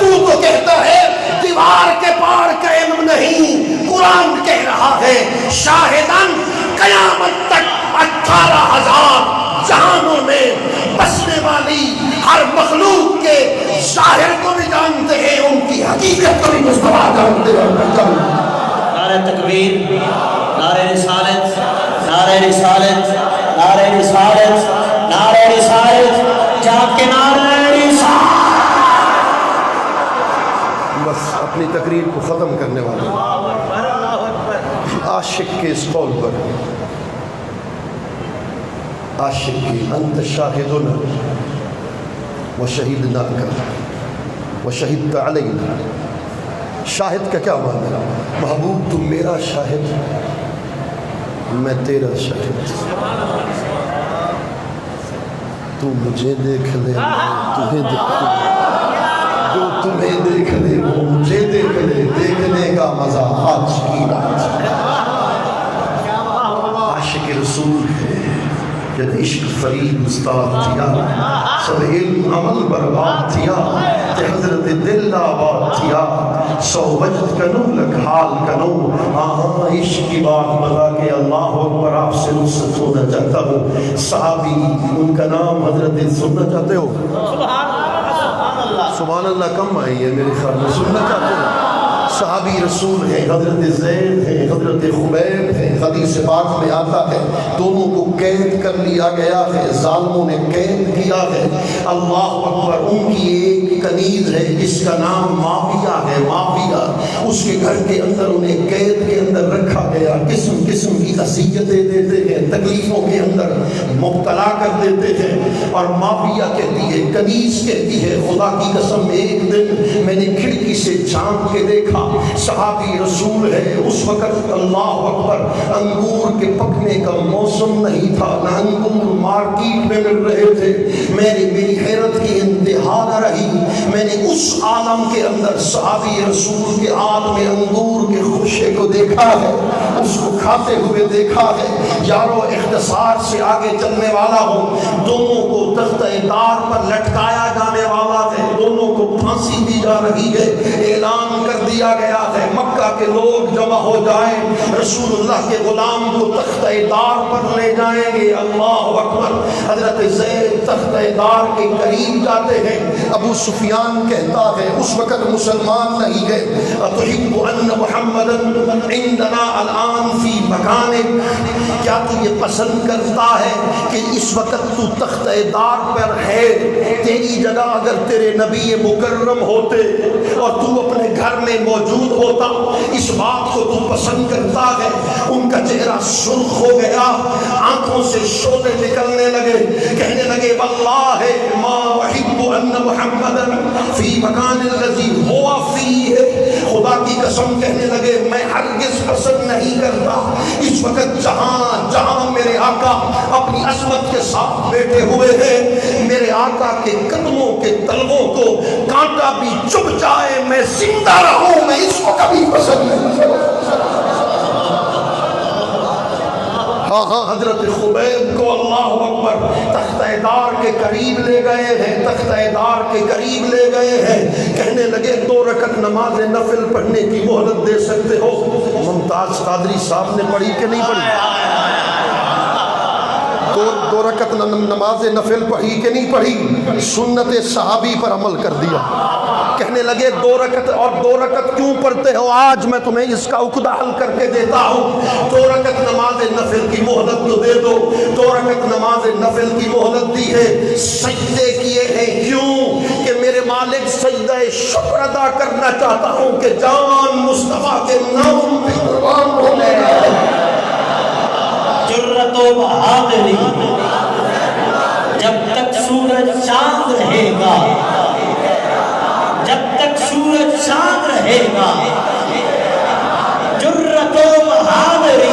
تو کہتا ہے دیوار کے پار کا علم نہیں. قرآن کہہ رہا ہے شاہدن قیامت تک 18,000 جہانوں میں بسنے والی ہر مخلوق کے ظاہر کو بھی جانتے ہیں، ان کی حقیقت کو بھی مصطفیٰ جانتے ہیں. نعرہ تکبیر، نعرہ رسالت، نعرہ رسالت، نعرہ رسالت، نعرہ رسالت، جا کے نعرہ رسالت. بس اپنی تقریر کو ختم کرنے والا عاشق کے اس قول پر، عاشق کی انت شاہدنا وشہدنا وشہدت علینا. شاہد کا کیا معنی ہے؟ محبوب تم میرا شاہد، میں تیرا شاہد. تو مجھے دیکھ لے، تمہیں دیکھ لے، جو تمہیں دیکھ لے وہ مجھے دیکھ لے. دیکھنے کا مزہ آج کی رات. عاشق رسول ہے جب عشق فرید استاد تھیا، سب علم عمل برباد تھیا، تے حضرت دل آباد تھیا. سو وجد کنو لگ حال کنو، آہاں عشق کی بات بتا کہ اللہ اکبر آپ سے نصرت ہونا چاہتا ہوں. صحابی ان کا نام حضرت سننا چاہتے ہو؟ سبحان اللہ کم آئی ہے میرے خیال میں. سننا چاہتے ہو؟ صحابی رسول ہیں، حضرت زید ہیں، حضرت خبیب ہیں. حدیث پاک میں آتا ہے دونوں کو قید کر لیا گیا ہے، ظالموں نے قید کیا ہے. اللہ اکبر. ان کی ایک کنیز ہے جس کا نام معاویہ ہے. معاویہ اس کے گھر کے اندر انہیں قید کے اندر رکھا گیا. قسم قسم کی اذیتیں دیتے ہیں، تکلیفوں کے اندر مبتلا کر دیتے ہیں. اور معاویہ کہتی ہے، کنیز کہتی ہے، خدا کی قسم ایک دن میں نے کھڑکی سے جھانک کے دیکھا، صحابی رسول ہے. اس وقت اللہ اکبر انگور کے پکنے کا موسم نہیں تھا، نہ انگور مارکیٹ میں مل رہے تھے. میری حیرت کی انتہا نہ رہی. میں نے اس عالم کے اندر صحابی رسول کے عالم انگور کے خوشے کو دیکھا ہے، اس کو کھاتے ہوئے دیکھا ہے. یارو اختصار سے آگے چلنے والا ہوں. دونوں کو تختہ دار پر لٹکایا جانے والا ہے، دونوں کو پھانسی دی جا رہی ہے. اعلان کر دیا گیا ہے مکہ کے لوگ جمع ہو جائیں، رسول اللہ کے غلام کو تختہ دار پر لے جائیں گے. اللہ اکبر. حضرت زید تختہ دار کے قریب جاتے ہیں. ابو سفیان کہتا ہے، اس وقت مسلمان نہیں ہے، اتحب ان محمدا عندنا الان فی مکانک، کیا تو یہ پسند کرتا ہے کہ اس وقت تو تختہ دار پر ہے؟ تیری جگہ اگر تیرے نبی مکرم ہوتے اور تو اپنے گھر میں موجود ہوتا، اس بات کو تو پسند کرتا ہے. ان کا چہرہ سرخ ہو گیا، آنکھوں سے شعلے نکلنے لگے، کہنے لگے واللہ ما احب ان محمدا فی مکان الذی ہوا فیہ، خدا کی قسم قسم کہنے لگے میں ہرگز پسند نہیں کرتا اس وقت جہاں جہاں میرے آقا اپنی عظمت کے ساتھ بیٹھے ہوئے ہیں میرے آقا کے قدموں کے تلووں کو کانٹا بھی چبھ جائے میں زندہ رہوں میں اس کو کبھی پسند نہیں کرتا۔ ہاں حضرت خبیب کو اللہ اکبر تختہ دار کے قریب لے گئے ہیں، تختہ دار کے قریب لے گئے ہیں، کہنے لگے 2 رکعت نماز نفل پڑھنے کی مہلت دے سکتے ہو؟ ممتاز قادری صاحب نے پڑھی کہ نہیں پڑھی؟ 2 رکعت نماز نفل پڑھی کہ نہیں پڑھی؟ سنت صحابی پر عمل کر دیا۔ کہنے لگے 2 رکعت اور 2 رکعت کیوں پڑھتے ہو؟ آج میں تمہیں اس کا عقدہ حل کر کے دیتا ہوں۔ 2 رکعت نماز نفل کی مہلت تو دے دو، 2 رکعت نماز نفل کی مہلت دی ہے، سجدے کیے ہیں کیوں؟ کہ میرے مالک سجدہ شکر ادا کرنا چاہتا ہوں کہ جان مصطفیٰ کے نام پہ قربان ہونے کا جرت و بہادری جب تک سورج چاند رہے گا، جب تک سورج چاند رہے گا، جرت و بہادری۔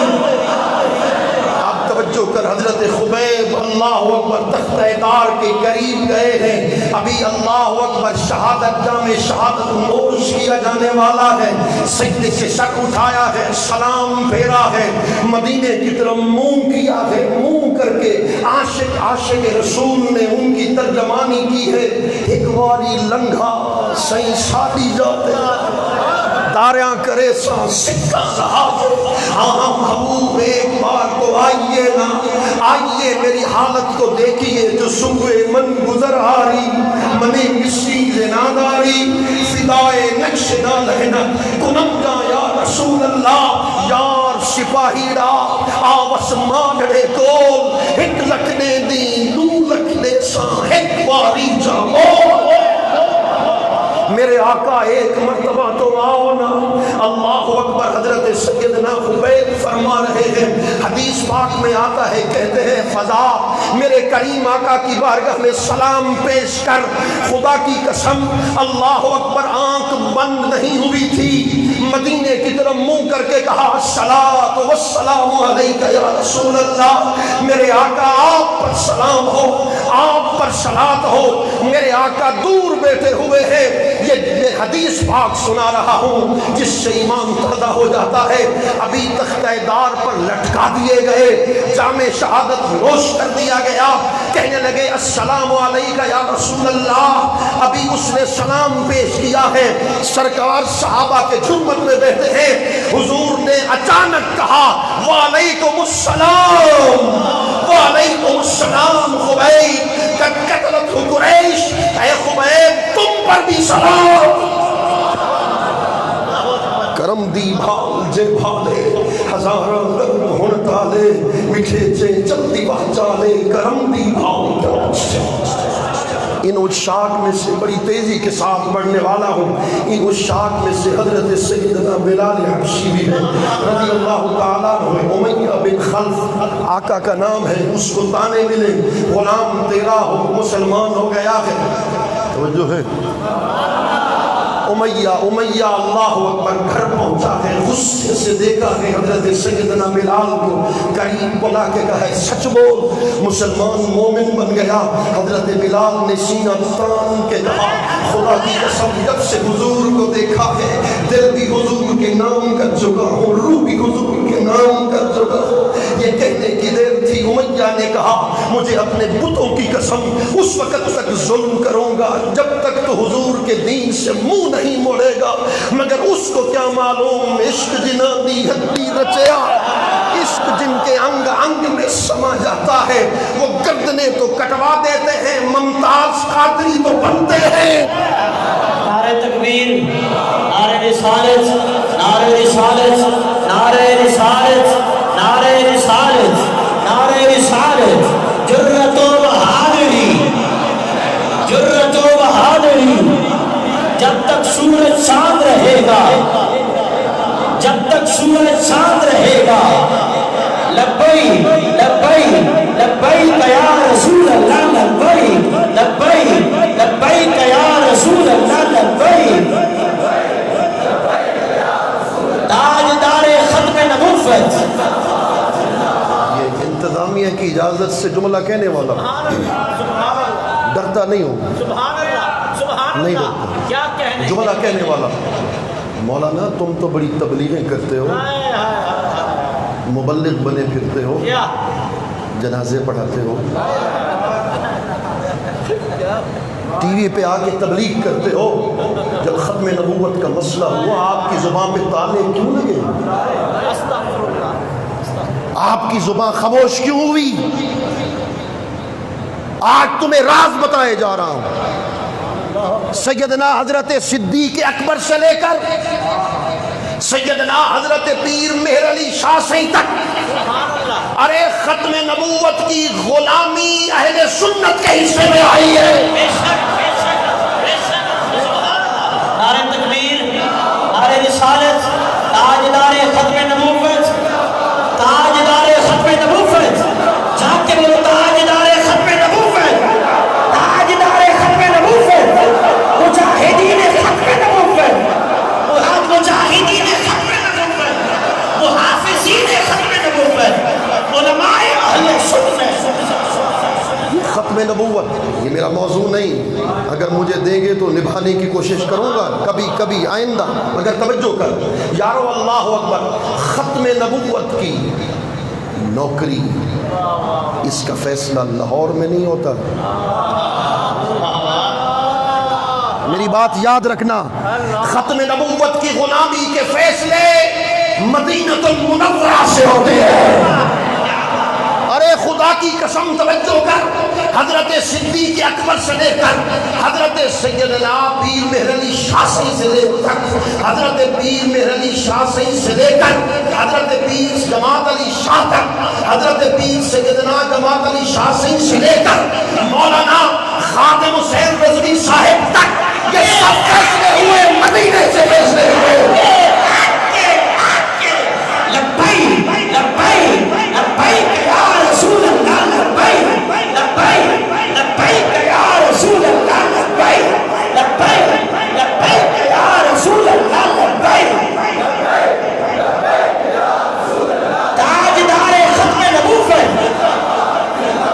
آپ توجہ کر، حضرت خبیب اللہ اکبر تختہ دار کے قریب گئے ہیں، ابھی اللہ اکبر شہادت جام شہادت نوش کیا جانے والا ہے، سجدے سے سر اٹھایا ہے، سلام پھیرا ہے، مدینے کی طرف منہ کیا ہے، منہ کر کے عاشق رسول نے ان کی ترجمانی کی ہے، ایک واری لنگھا سائیں سالی جاتے داریاں کرے سا سکہ رہا ہاں محبوب ایک بار تو آئیے نا، آئیے میری حالت کو دیکھیے جو صبح من گزر آری منی مصری زناداری فدائے نقش نہ لہنا کنم جا یا رسول اللہ یار سپاہیڑا آوس مانڑے کول ایک لکھنے دی دو لکھنے سا ایک باری جاؤ میرے آقا ایک مرتبہ تو آؤ نا۔ اللہ اکبر، حضرت سیدنا خبیب فرما رہے ہیں، حدیث پاک میں آتا ہے، کہتے ہیں فضا میرے کریم آقا کی بارگاہ میں سلام پیش کر، خدا کی قسم اللہ اکبر آنکھ بند نہیں ہوئی تھی، مدینے کی طرف منہ کر کے کہا الصلاۃ والسلام علیک یا رسول اللہ، میرے آقا آپ پر سلام ہو، آپ پر صلات ہو۔ میرے آقا دور بیٹھے ہوئے ہیں، یہ حدیث پاک سنا رہا ہوں جس سے ایمان پیدا ہو جاتا ہے۔ ابھی تختہ دار پر لٹکا دیے گئے، جام شہادت نوش کر دیا گیا، کہنے لگے السلام علیکہ یا رسول اللہ، ابھی اس نے سلام پیش کیا ہے، سرکار صحابہ کے جھمت میں بیٹھے ہیں، حضور نے اچانک کہا وعلیکم السلام، وعلیکم السلام خبیب قتلت قریش، اے خبیب تم پر بھی سلام۔ کرم دی بھال جے بھالے ہزاراں رنگ ہن تالے میٹھے چے چلتی واہ چالے کرم دی بھال۔ ان عشاق میں سے بڑی تیزی کے ساتھ بڑھنے والا ہوں، ان عشاق میں سے حضرت سیدنا بلال حبشی بھی ہے رضی اللہ تعالیٰ عنہ، امیہ بن خلف آقا کا نام ہے، اس کو تانے ملے غلام تیرا ہو مسلمان ہو گیا ہے، توجہ ہے امیہ اللہ اکبر گھر پہنچا ہے، غصے سے دیکھا ہے حضرت سیدنا بلال کو، قریب بلا کے کہا ہے سچ بول، مسلمان مومن بن گیا۔ حضرت بلال نے سینہ تان کے کہا خدا کی قسم جب سے حضور کو دیکھا ہے دل بھی حضور کے نام کا چکا ہوں، روح بھی حضور کے نام کا چکا ہوں۔ یہ کہنے کی دیر تھی، امیہ نے کہا مجھے اپنے بتوں کی قسم اس وقت تک ظلم کروں گا جب تک تو حضور کے دین سے منہ نہیں موڑے گا، مگر اس کو کیا معلوم عشق جنا دی ہڈی رچیا، عشق جن کے انگ انگ میں سما جاتا ہے وہ گردنیں تو کٹوا دیتے ہیں، ممتاز قادری تو بنتے ہیں۔ نعرہ تکبیر، نعرہ رسالت، نعرہ رسالت، نعرہ رسالت، نعرہ رسالت، نعرہ رسالت، جرت و بہادری، جرت و بہادری، جب تک سورج چاند رہے گا، جب تک سورج چاند رہے گا، لبیک لبیک لبیک یا رسول اللہ، لبیک لبیک لبیک یا رسول اللہ، لبیک جملہ کہنے والا ڈرتا نہیں ہوں، نہیں ڈرتا، جملہ کہنے والا۔ مولانا تم تو بڑی تبلیغیں کرتے ہو، مبلغ بنے پھرتے ہو، جنازے پڑھاتے ہو، ٹی وی پہ آ کے تبلیغ کرتے ہو، جب ختم نبوت کا مسئلہ ہوا آپ کی زبان پہ تالے کیوں لگے؟ آپ کی زبان خاموش کیوں ہوئی؟ آج تمہیں راز بتائے جا رہا ہوں، سیدنا حضرت صدیق اکبر سے لے کر سیدنا حضرت پیر مہر علی شاہ سین تک، ارے ختم نبوت کی غلامی اہل سنت کے حصے میں آئی ہے۔ نعرہ تکبیر، نعرہ رسالت، تاجدار ختم نبوت، تاجدار ختم نبوت، جا کے بولو تاجدار ختم نبوت، تاجدار ختم نبوت، مجاہدین ختم نبوت، مجاہدین ختم نبوت، محافظین ختم نبوت، علماء اہل سنت۔ ختم نبوت یہ میرا موضوع نہیں، اگر مجھے دیں گے تو نبھانے کی کوشش کروں گا کبھی کبھی آئندہ، مگر توجہ کر یارو، اللہ اکبر۔ ختم نبوت کی نوکری، اس کا فیصلہ لاہور میں نہیں ہوتا، میری بات یاد رکھنا، ختم نبوت کی غلامی کے فیصلے مدینہ المنورہ سے ہوتے ہیں۔ ارے خدا کی قسم توجہ کر، حضرت صدیق اکبر سے لے کر حضرت سیدنا پیر مہر علی شاہ سے لے کر حضرت پیر مہر علی شاہ سے لے کر حضرت پیر جماعت علی شاہ تک، حضرت پیر سیدنا جماعت علی شاہ سے لے کر مولانا خادم حسین رضوی صاحب تک، یہ سب فیصلے ہوئے مدینے سے فیصلے ہوئے۔ لبیک لبیک لبیک یا رسول اللہ، لبیک لبیک لبیک یا رسول اللہ، لبیک لبیک لبیک یا رسول اللہ، لبیک۔ تاجدار ختم نبوت،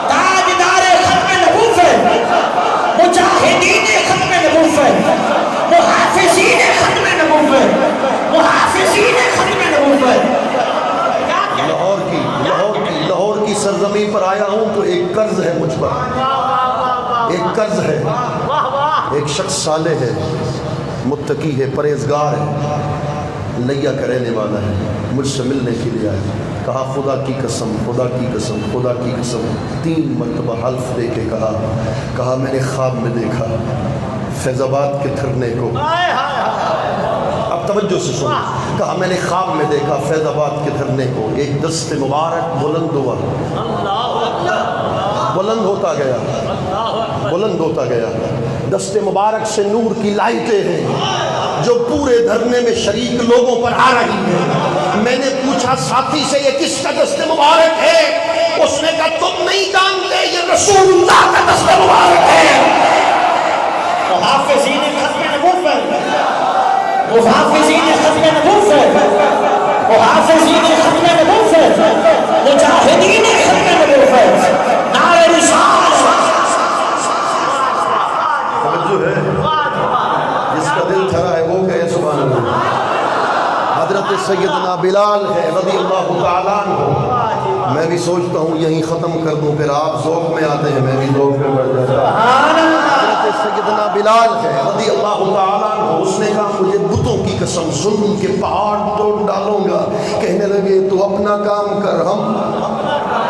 تاجدار ختم نبوت، مجاہدین ختم نبوت، محافظین ختم نبوت، محافظین ختم نبوت۔ لاہور کی سرزمین پر آیا ہوں تو ایک قرض ہے مجھ پر، ایک قرض ہے۔ ایک شخص صالح ہے، متقی ہے، پرہیزگار ہے، لیا کا رہنے والا ہے، مجھ سے ملنے کے لیے آیا، کہا خدا کی قسم، خدا کی قسم، خدا کی قسم، 3 مرتبہ حلف دے کے کہا میں نے خواب میں دیکھا فیض آباد کے دھرنے کو، اب توجہ سے سن، کہا میں نے خواب میں دیکھا فیض آباد کے دھرنے کو، ایک دست مبارک بلند ہوا، بلند ہوتا گیا، بلند ہوتا گیا، دست مبارک سے نور کی لائٹیں ہیں جو پورے دھرنے میں شریک لوگوں پر آ رہی ہیں۔ میں نے پوچھا ساتھی سے یہ کس کا دست مبارک ہے؟ اس نے کہا تم نہیں جانتے، یہ رسول اللہ کا دست مبارک ہے۔ محافظین ختم نبوت، محافظین ختم نبوت، محافظین ختم نبوت، مجاہدین ختم نبوت، نعرہ رسالت۔ توجہ ہے، جس کا دل تھرا ہے وہ کہے سبحان اللہ۔ حضرت سیدنا بلال ہے رضی اللہ تعالیٰ عنہ، میں بھی سوچتا ہوں یہیں ختم کر دوں، پھر آپ ذوق میں آتے ہیں، میں بھی ذوق میں بڑھ جاتا ہوں۔ حضرت سیدنا بلال ہے رضی اللہ تعالیٰ عنہ، اس نے کہا مجھے بتوں کی قسم ظلم کے پہاڑ توڑ ڈالوں گا۔ کہنے لگے تو اپنا کام کر، ہم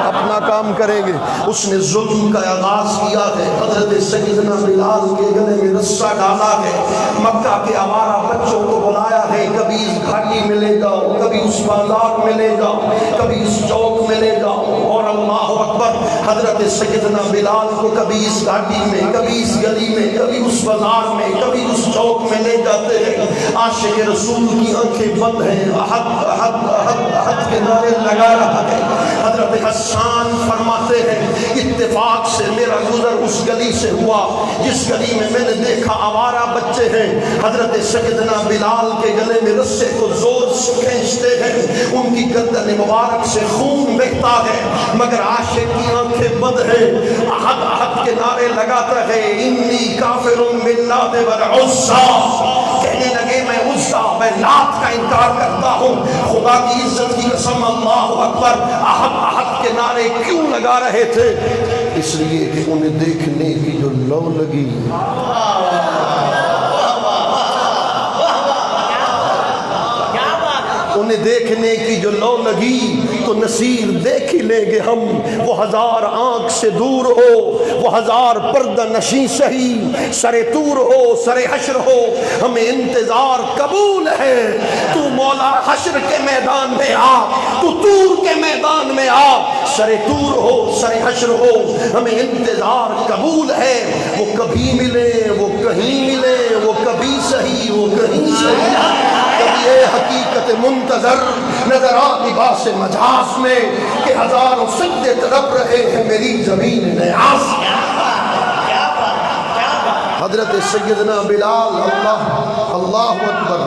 اپنا کام کریں گے۔ اس نے ظلم کا آغاز کیا ہے، حضرت سیدنا بلال کے گلے میں رسہ ڈالا ہے، مکہ کے آوارہ بچوں کو بلایا ہے، کبھی اس گھاٹی میں لے جاؤ، کبھی اس بازار میں لے جاؤ، کبھی اس چوک میں لے جاؤ، اور اللہ اکبر، حضرت سیدنا بلال کو کبھی اس گھاٹی میں، کبھی اس گلی میں، کبھی اس بازار میں، کبھی اس چوک میں لے جاتے ہیں۔ عاشق رسول کی آنکھیں بند ہیں، احد احد احد احد کے نعرے لگا رہا ہے۔ حضرت حسان فرماتے ہیں اتفاق سے میرا گزر اس گلی سے ہوا جس گلی میں میں نے دیکھا آوارہ بچے ہیں، حضرت سیدنا بلال کے گلے میں رسے کو زور سے کھینچتے ہیں، ان کی گردن مبارک سے خون بہتا ہے، مگر عاشق کی آنکھیں بند ہیں، احد احد کے نعرے لگاتا ہے، انی کافر باللہ والعزیٰ، کہنے لگے میں عزیٰ میں لات کا انکار کرتا ہوں۔ خدا کی عزت کی قسم اللہ اکبر، احد احد کے نعرے کیوں لگا رہے تھے؟ اس لیے کہ انہیں دیکھنے کی جو لو لگی، انہیں دیکھنے کی جو لو لگی تو نصیر دیکھ ہی لیں گے ہم، وہ ہزار آنکھ سے دور ہو، وہ ہزار پردہ نشیں سہی، سر طور ہو سر حشر ہو، ہمیں انتظار قبول ہے۔ تو مولا حشر کے میدان میں آ، تو طور کے میدان میں آ، سر طور ہو سر حشر ہو، ہمیں انتظار قبول ہے۔ وہ کبھی ملے وہ کہیں ملے، وہ کبھی سہی وہ کہیں سہی، کبھی یہ حقیقت منتظر نظر آ لباس مجاز میں کہ ہزاروں سجدے تڑپ رہے ہیں میری زمین نیاز۔ حضرت سیدنا بلال، اللہ اکبر،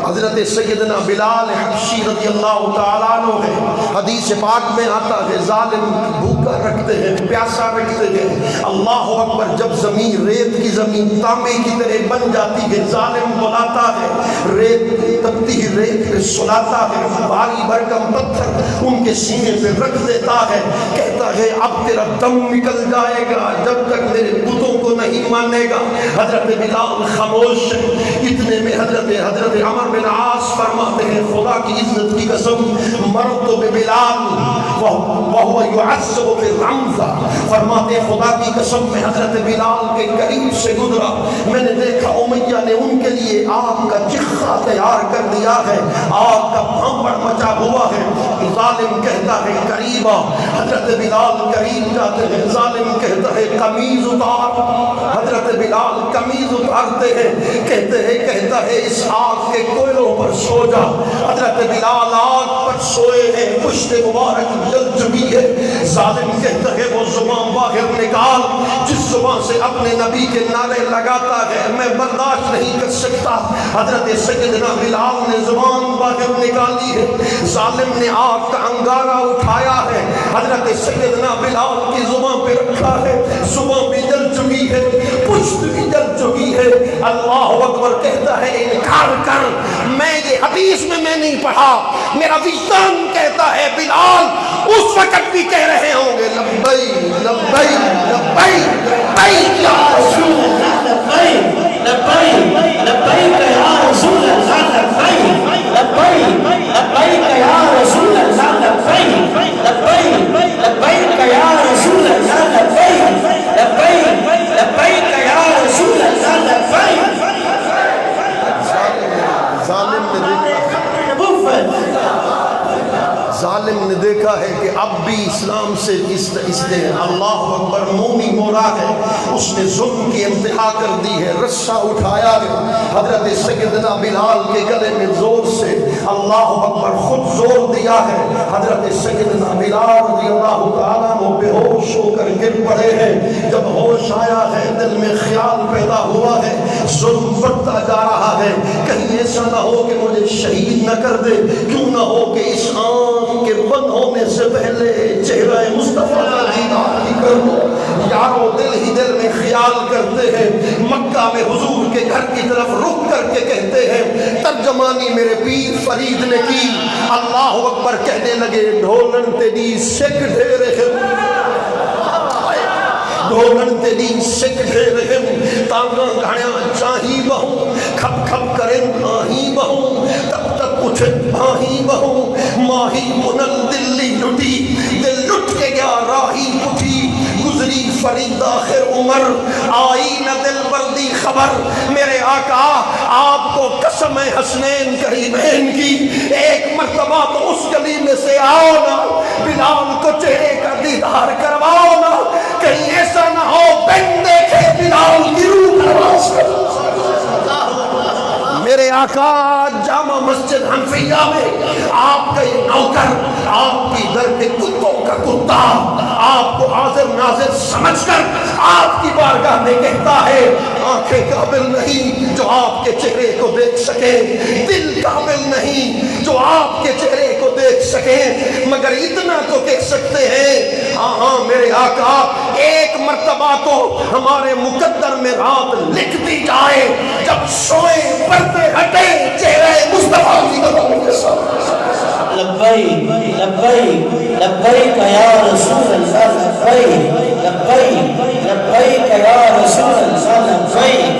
حضرت سیدنا بلال حبشی رضی اللہ تعالیٰ عنہ ہے، حدیث پاک میں آتا ہے ظالم بھوکا رکھتے ہیں پیاسا رکھتے ہیں، اللہ اکبر، جب زمین ریت کی زمین تانبے کی طرح بن جاتی ہے ظالم بلاتا ہے، ریت تپتی ہی ریت پہ سلاتا ہے، بھاری بھرکم پتھر ان کے سینے پہ رکھ دیتا ہے، کہتا ہے اب تیرا دم نکل جائے گا جب تک میرے بتوں کو نہیں مانے گا۔ حضرت بلال خاموش، اتنے میں حضرت عمر بن عاص فرماتے ہیں خدا کی عزت کی قسم مرت ببلال وہو یعذب بالرمزہ، فرماتے ہیں خدا کی قسم میں حضرت بلال کے قریب سے گزرا، میں نے دیکھا امیہ نے ان کے لیے آگ کا چخا تیار کر دیا ہے، آگ کا بھنبڑ مچا ہوا ہے۔ ظالم کہتا ہے قریب آ، حضرت بلال قریب جاتے ہیں، ظالم کہتا ہے قمیض اتار، حضرت بلال قمیض اتارتے ہیں، کہتا ہے اس آگ کے کوئلوں پر سو جا۔ حضرت بلال آگ پر سوئے ہیں، پشت مبارک جل چکی ہے، ظالم کہتا ہے وہ زبان باہر نکال جس زبان سے اپنے نبی کے نعرے لگاتا ہے میں برداشت نہیں کر سکتا۔ حضرت سیدنا بلال نے زبان باہر نکالی ہے، ظالم نے آگ کا انگارہ اٹھایا ہے، حضرت سیدنا بلال کی زبان پہ رکھا ہے، زبان بھی جل چکی ہے، پشت بھی جل چکی ہے۔ اللہ اکبر کہتا ہے انکار کر، میں یہ حدیث میں نہیں پڑھا، میرا وجدان کہتا ہے بلال اس وقت بھی کہہ رہے ہوں گے لبیک لبیک لبیک لبیک یا رسول اللہ، لبیک لبیک لبیک یا رسول اللہ، لبیک لبیک لبیک یا رسول اللہ، لبیک لبیک لبیک یا رسول اللہ، لبیک لبیک لبیک یا رسول اللہ، لبیک۔ ظالم نے دیکھا ہے کہ اب بھی اسلام سے اس نے اللہ اکبر مومی مورا ہے، اس نے ظلم کی انتہا کر دی ہے، رسہ اٹھایا ہے، حضرت سیدنا بلال کے گلے میں زور سے اللہ اکبر خود زور دیا ہے، حضرت سیدنا بلال رضی اللہ تعالیٰ عنہ بے ہوش ہو کر گر پڑے ہیں۔ جب ہوش آیا ہے دل میں خیال پیدا ہوا ہے ظلم بڑھتا جا رہا ہے، کہیں ایسا نہ ہو کہ مجھے شہید نہ کر دے، کیوں نہ ہو کہ اس آنکھ کے بند ہونے سے پہلے چہرہ مصطفیٰ کا دیدار ہی کر دو۔ یارو دل ہی دل میں خیال کرتے ہیں، مکہ میں حضور کے گھر کی طرف رخ کر کے کہتے ہیں، ترجمانی میرے پیر فرید نے کی، اللہ اکبر کہنے لگے ڈھولن تیری سکھ ڈھیرے ہیں، ڈھولن تیری سکھ ڈھیرے ہیں، تانگاں گھڑیاں چاہی بہوں، کھپ کھپ کریں آہی بہوں، تب تک کچھ آہی بہوں، ماہی منل دلی لٹی، دل لٹ کے گیا راہی اٹھی، گزری فرید آخر عمر، آئی نہ دل بردی خبر، میرے آقا آپ کو قسم حسنین کریمین کی، ایک مرتبہ تو اس گلی میں سے آؤ نا، بلال کو چہرے کا دیدار کرواؤ نا، کہیں ایسا نہ ہو بن دیکھے بلال کی روح پرواز کر۔ میرے آقا جامع مسجد حنفیہ میں آپ کا یہ نوکر، آپ کی در پہ کتوں کا کتا آپ کو حاضر ناظر سمجھ کر آپ کی بارگاہ میں کہتا ہے آنکھیں قابل نہیں جو آپ کے چہرے کو دیکھ سکے، دل قابل نہیں جو آپ کے چہرے کو دیکھ سکے، مگر اتنا تو کہہ سکتے ہیں ہاں ہاں میرے آقا ایک مرتبہ تو ہمارے مقدر میں رات لکھ دی جائے جب سوئے پردے ہٹے چہرے مصطفیٰ کی قدموں کے ساتھ۔ لبیک لبیک لبیک یا رسول اللہ، لبیک لبیک لبیک یا رسول اللہ، لبیک۔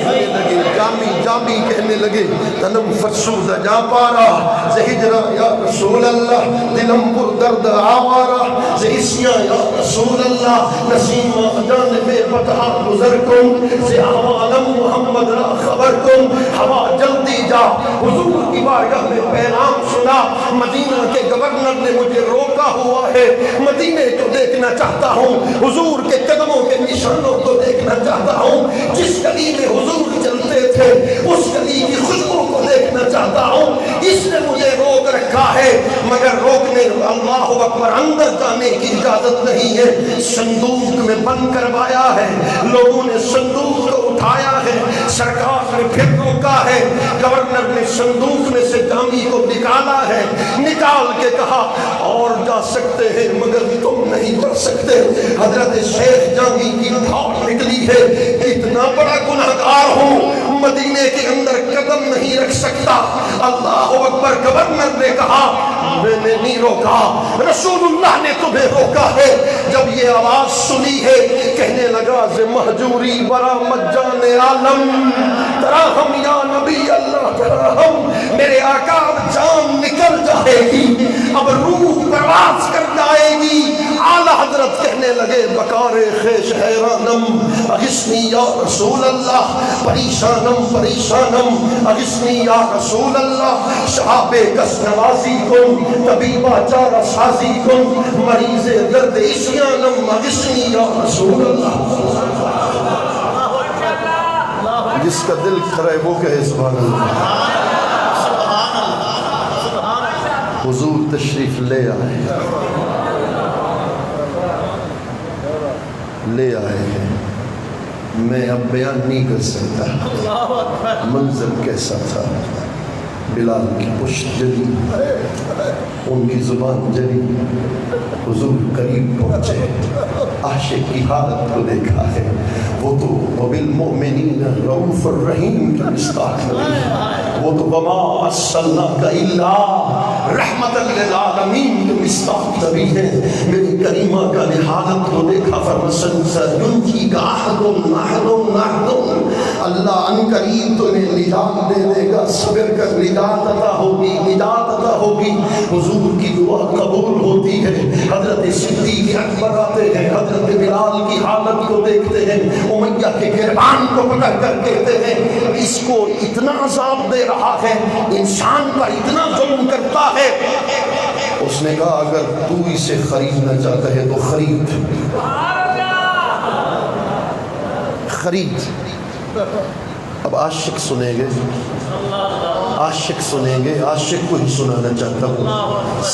جامی جامی کہنے لگے تنم فرسودہ جا پارا زہجرہ یا رسول اللہ، دلم پر درد آوارا زہسیاں یا رسول اللہ، نسیم جانب بطحا گزر کن سے عوالم محمد را خبر کن، ہوا جلدی جا حضور کی بارگاہ میں پیغام سنا، مدینہ کے گورنر نے مجھے روکا ہوا ہے، مدینے کو دیکھنا چاہتا ہوں، حضور کے قدموں کے نشانوں کو دیکھنا چاہتا ہوں، جس گلی میں حضور چلتے تھے اس گلی کی خوشبو کو دیکھنا چاہتا ہوں، اس نے مجھے روک رکھا ہے، مگر روکنے اللہ اکبر اندر جانے کی اجازت نہیں ہے، صندوق میں بند کروایا ہے، لوگوں نے صندوق کو اٹھایا ہے، سرکار نے پھر روکا ہے، گورنر نے صندوق میں سے جامی کو نکالا ہے، نکال کے کہا اور جا سکتے ہیں مگر تم نہیں کر سکتے۔ حضرت شیخ جامی کی دھاڑ نکلی ہے، اتنا بڑا گناہگار ہوں مدینے کے اندر قدم نہیں رکھ سکتا۔ اللہ اکبر، گورنر نے کہا میں نے نہیں روکا، رسول اللہ نے تمہیں روکا ہے۔ جب یہ آواز سنی ہے کہنے لگا ز مہجوری برا مجان عالم تراہم یا نبی اللہ تراہم، میرے آقا اب جان نکل جائے گی، اب روح پرواز کر جائے گی۔ اعلی حضرت کہنے لگے بکار خیش حیرانم اغثنی یا رسول اللہ، پریشانم پریشانم اغثنی یا رسول اللہ، شہاب کس نوازی کن طبیبہ چارہ سازی کن، مریض درد اسیانم اغثنی یا رسول اللہ۔ جس کا دل کھرے وہ کہے سبحان اللہ۔ حضور تشریف لے آئے ہیں، میں اب بیان نہیں کر سکتا منظر کیسا تھا۔ بلال کی پشت جلی، ان کی زبان جلی، حضور قریب پہنچے، عاشق کی حالت کو دیکھا ہے، وہ تو وبالمؤمنین رؤوف الرحیم کی مصداق ہے، وہ تو وما ارسلناک الا رحمت للعالمین کی مصداق نبی ہے۔ میری کریمہ کا حالت کو دیکھا، فرمسن سینجی کا اللہ ان قریب تمہیں نجات دے دے گا، صبر کر نجات عطا ہوگی، نجات عطا ہوگی۔ حضور کی دعا قبول ہوتی ہے۔ حضرت صدیق اکبر آتے ہیں، حضرت بلال کی حالت کو دیکھتے ہیں، امیہ کے گربان کو پکڑ کر کہتے ہیں اس کو اتنا عذاب دے رہا ہے، انسان کا اتنا ظلم کرتا ہے۔ اس نے کہا اگر تو اسے خریدنا چاہتا ہے تو خرید، خرید۔ اب عاشق سنیں گے، عاشق سنیں گے، عاشق کو ہی سنانا چاہتا ہوں۔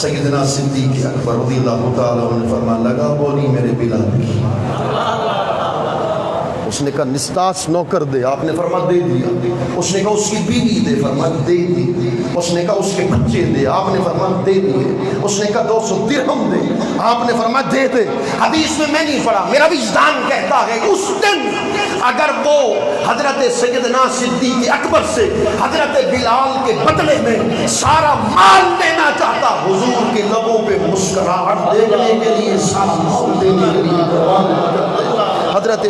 سیدنا صدیق اکبر رضی اللہ تعالیٰ عنہ نے فرمایا لگا بولی میرے بلال کی۔ اس نے کہا نستاس نوکر دے، آپ نے فرمایا دے دیا۔ اس نے کہا اس کی بیوی دے، فرمایا دے دی۔ اس نے کہا اس کے بچے دے، آپ نے فرمایا دے دیے۔ اس نے کہا 200 درہم دے، آپ نے فرمایا دے دے۔ حدیث میں نہیں پڑھا، میرا وجدان کہتا ہے اس دن اگر وہ حضرت سیدنا صدیق اکبر سے حضرت بلال کے بدلے میں سارا مال دینا چاہتا، حضور کے لبوں پہ مسکراہٹ دیکھنے کے لیے سارا مال دینے کے لیے قربان کرتے۔ حضرت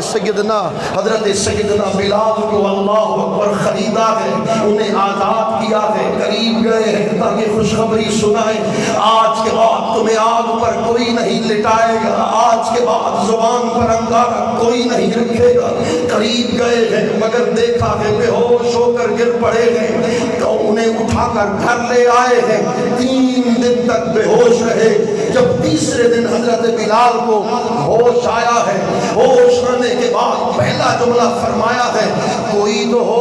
سیدنا بلال کو اللہ اکبر خریدا ہے، انہیں آزاد کیا ہے، قریب گئے ہیں تاکہ خوشخبری سنائیں آج کے بعد تمہیں آگ پر کوئی نہیں لٹائے گا، آج کے بعد زبان پر انگارہ کوئی نہیں رکھے گا۔ قریب گئے ہیں مگر دیکھا ہے بے ہوش ہو کر گر پڑے ہیں، تو انہیں اٹھا کر گھر لے آئے ہیں، 3 دن تک بے ہوش رہے۔ جب تیسرے دن حضرت بلال کو ہوش آیا ہے، ہوش آنے کے بعد پہلا جملہ فرمایا ہے کوئی تو ہو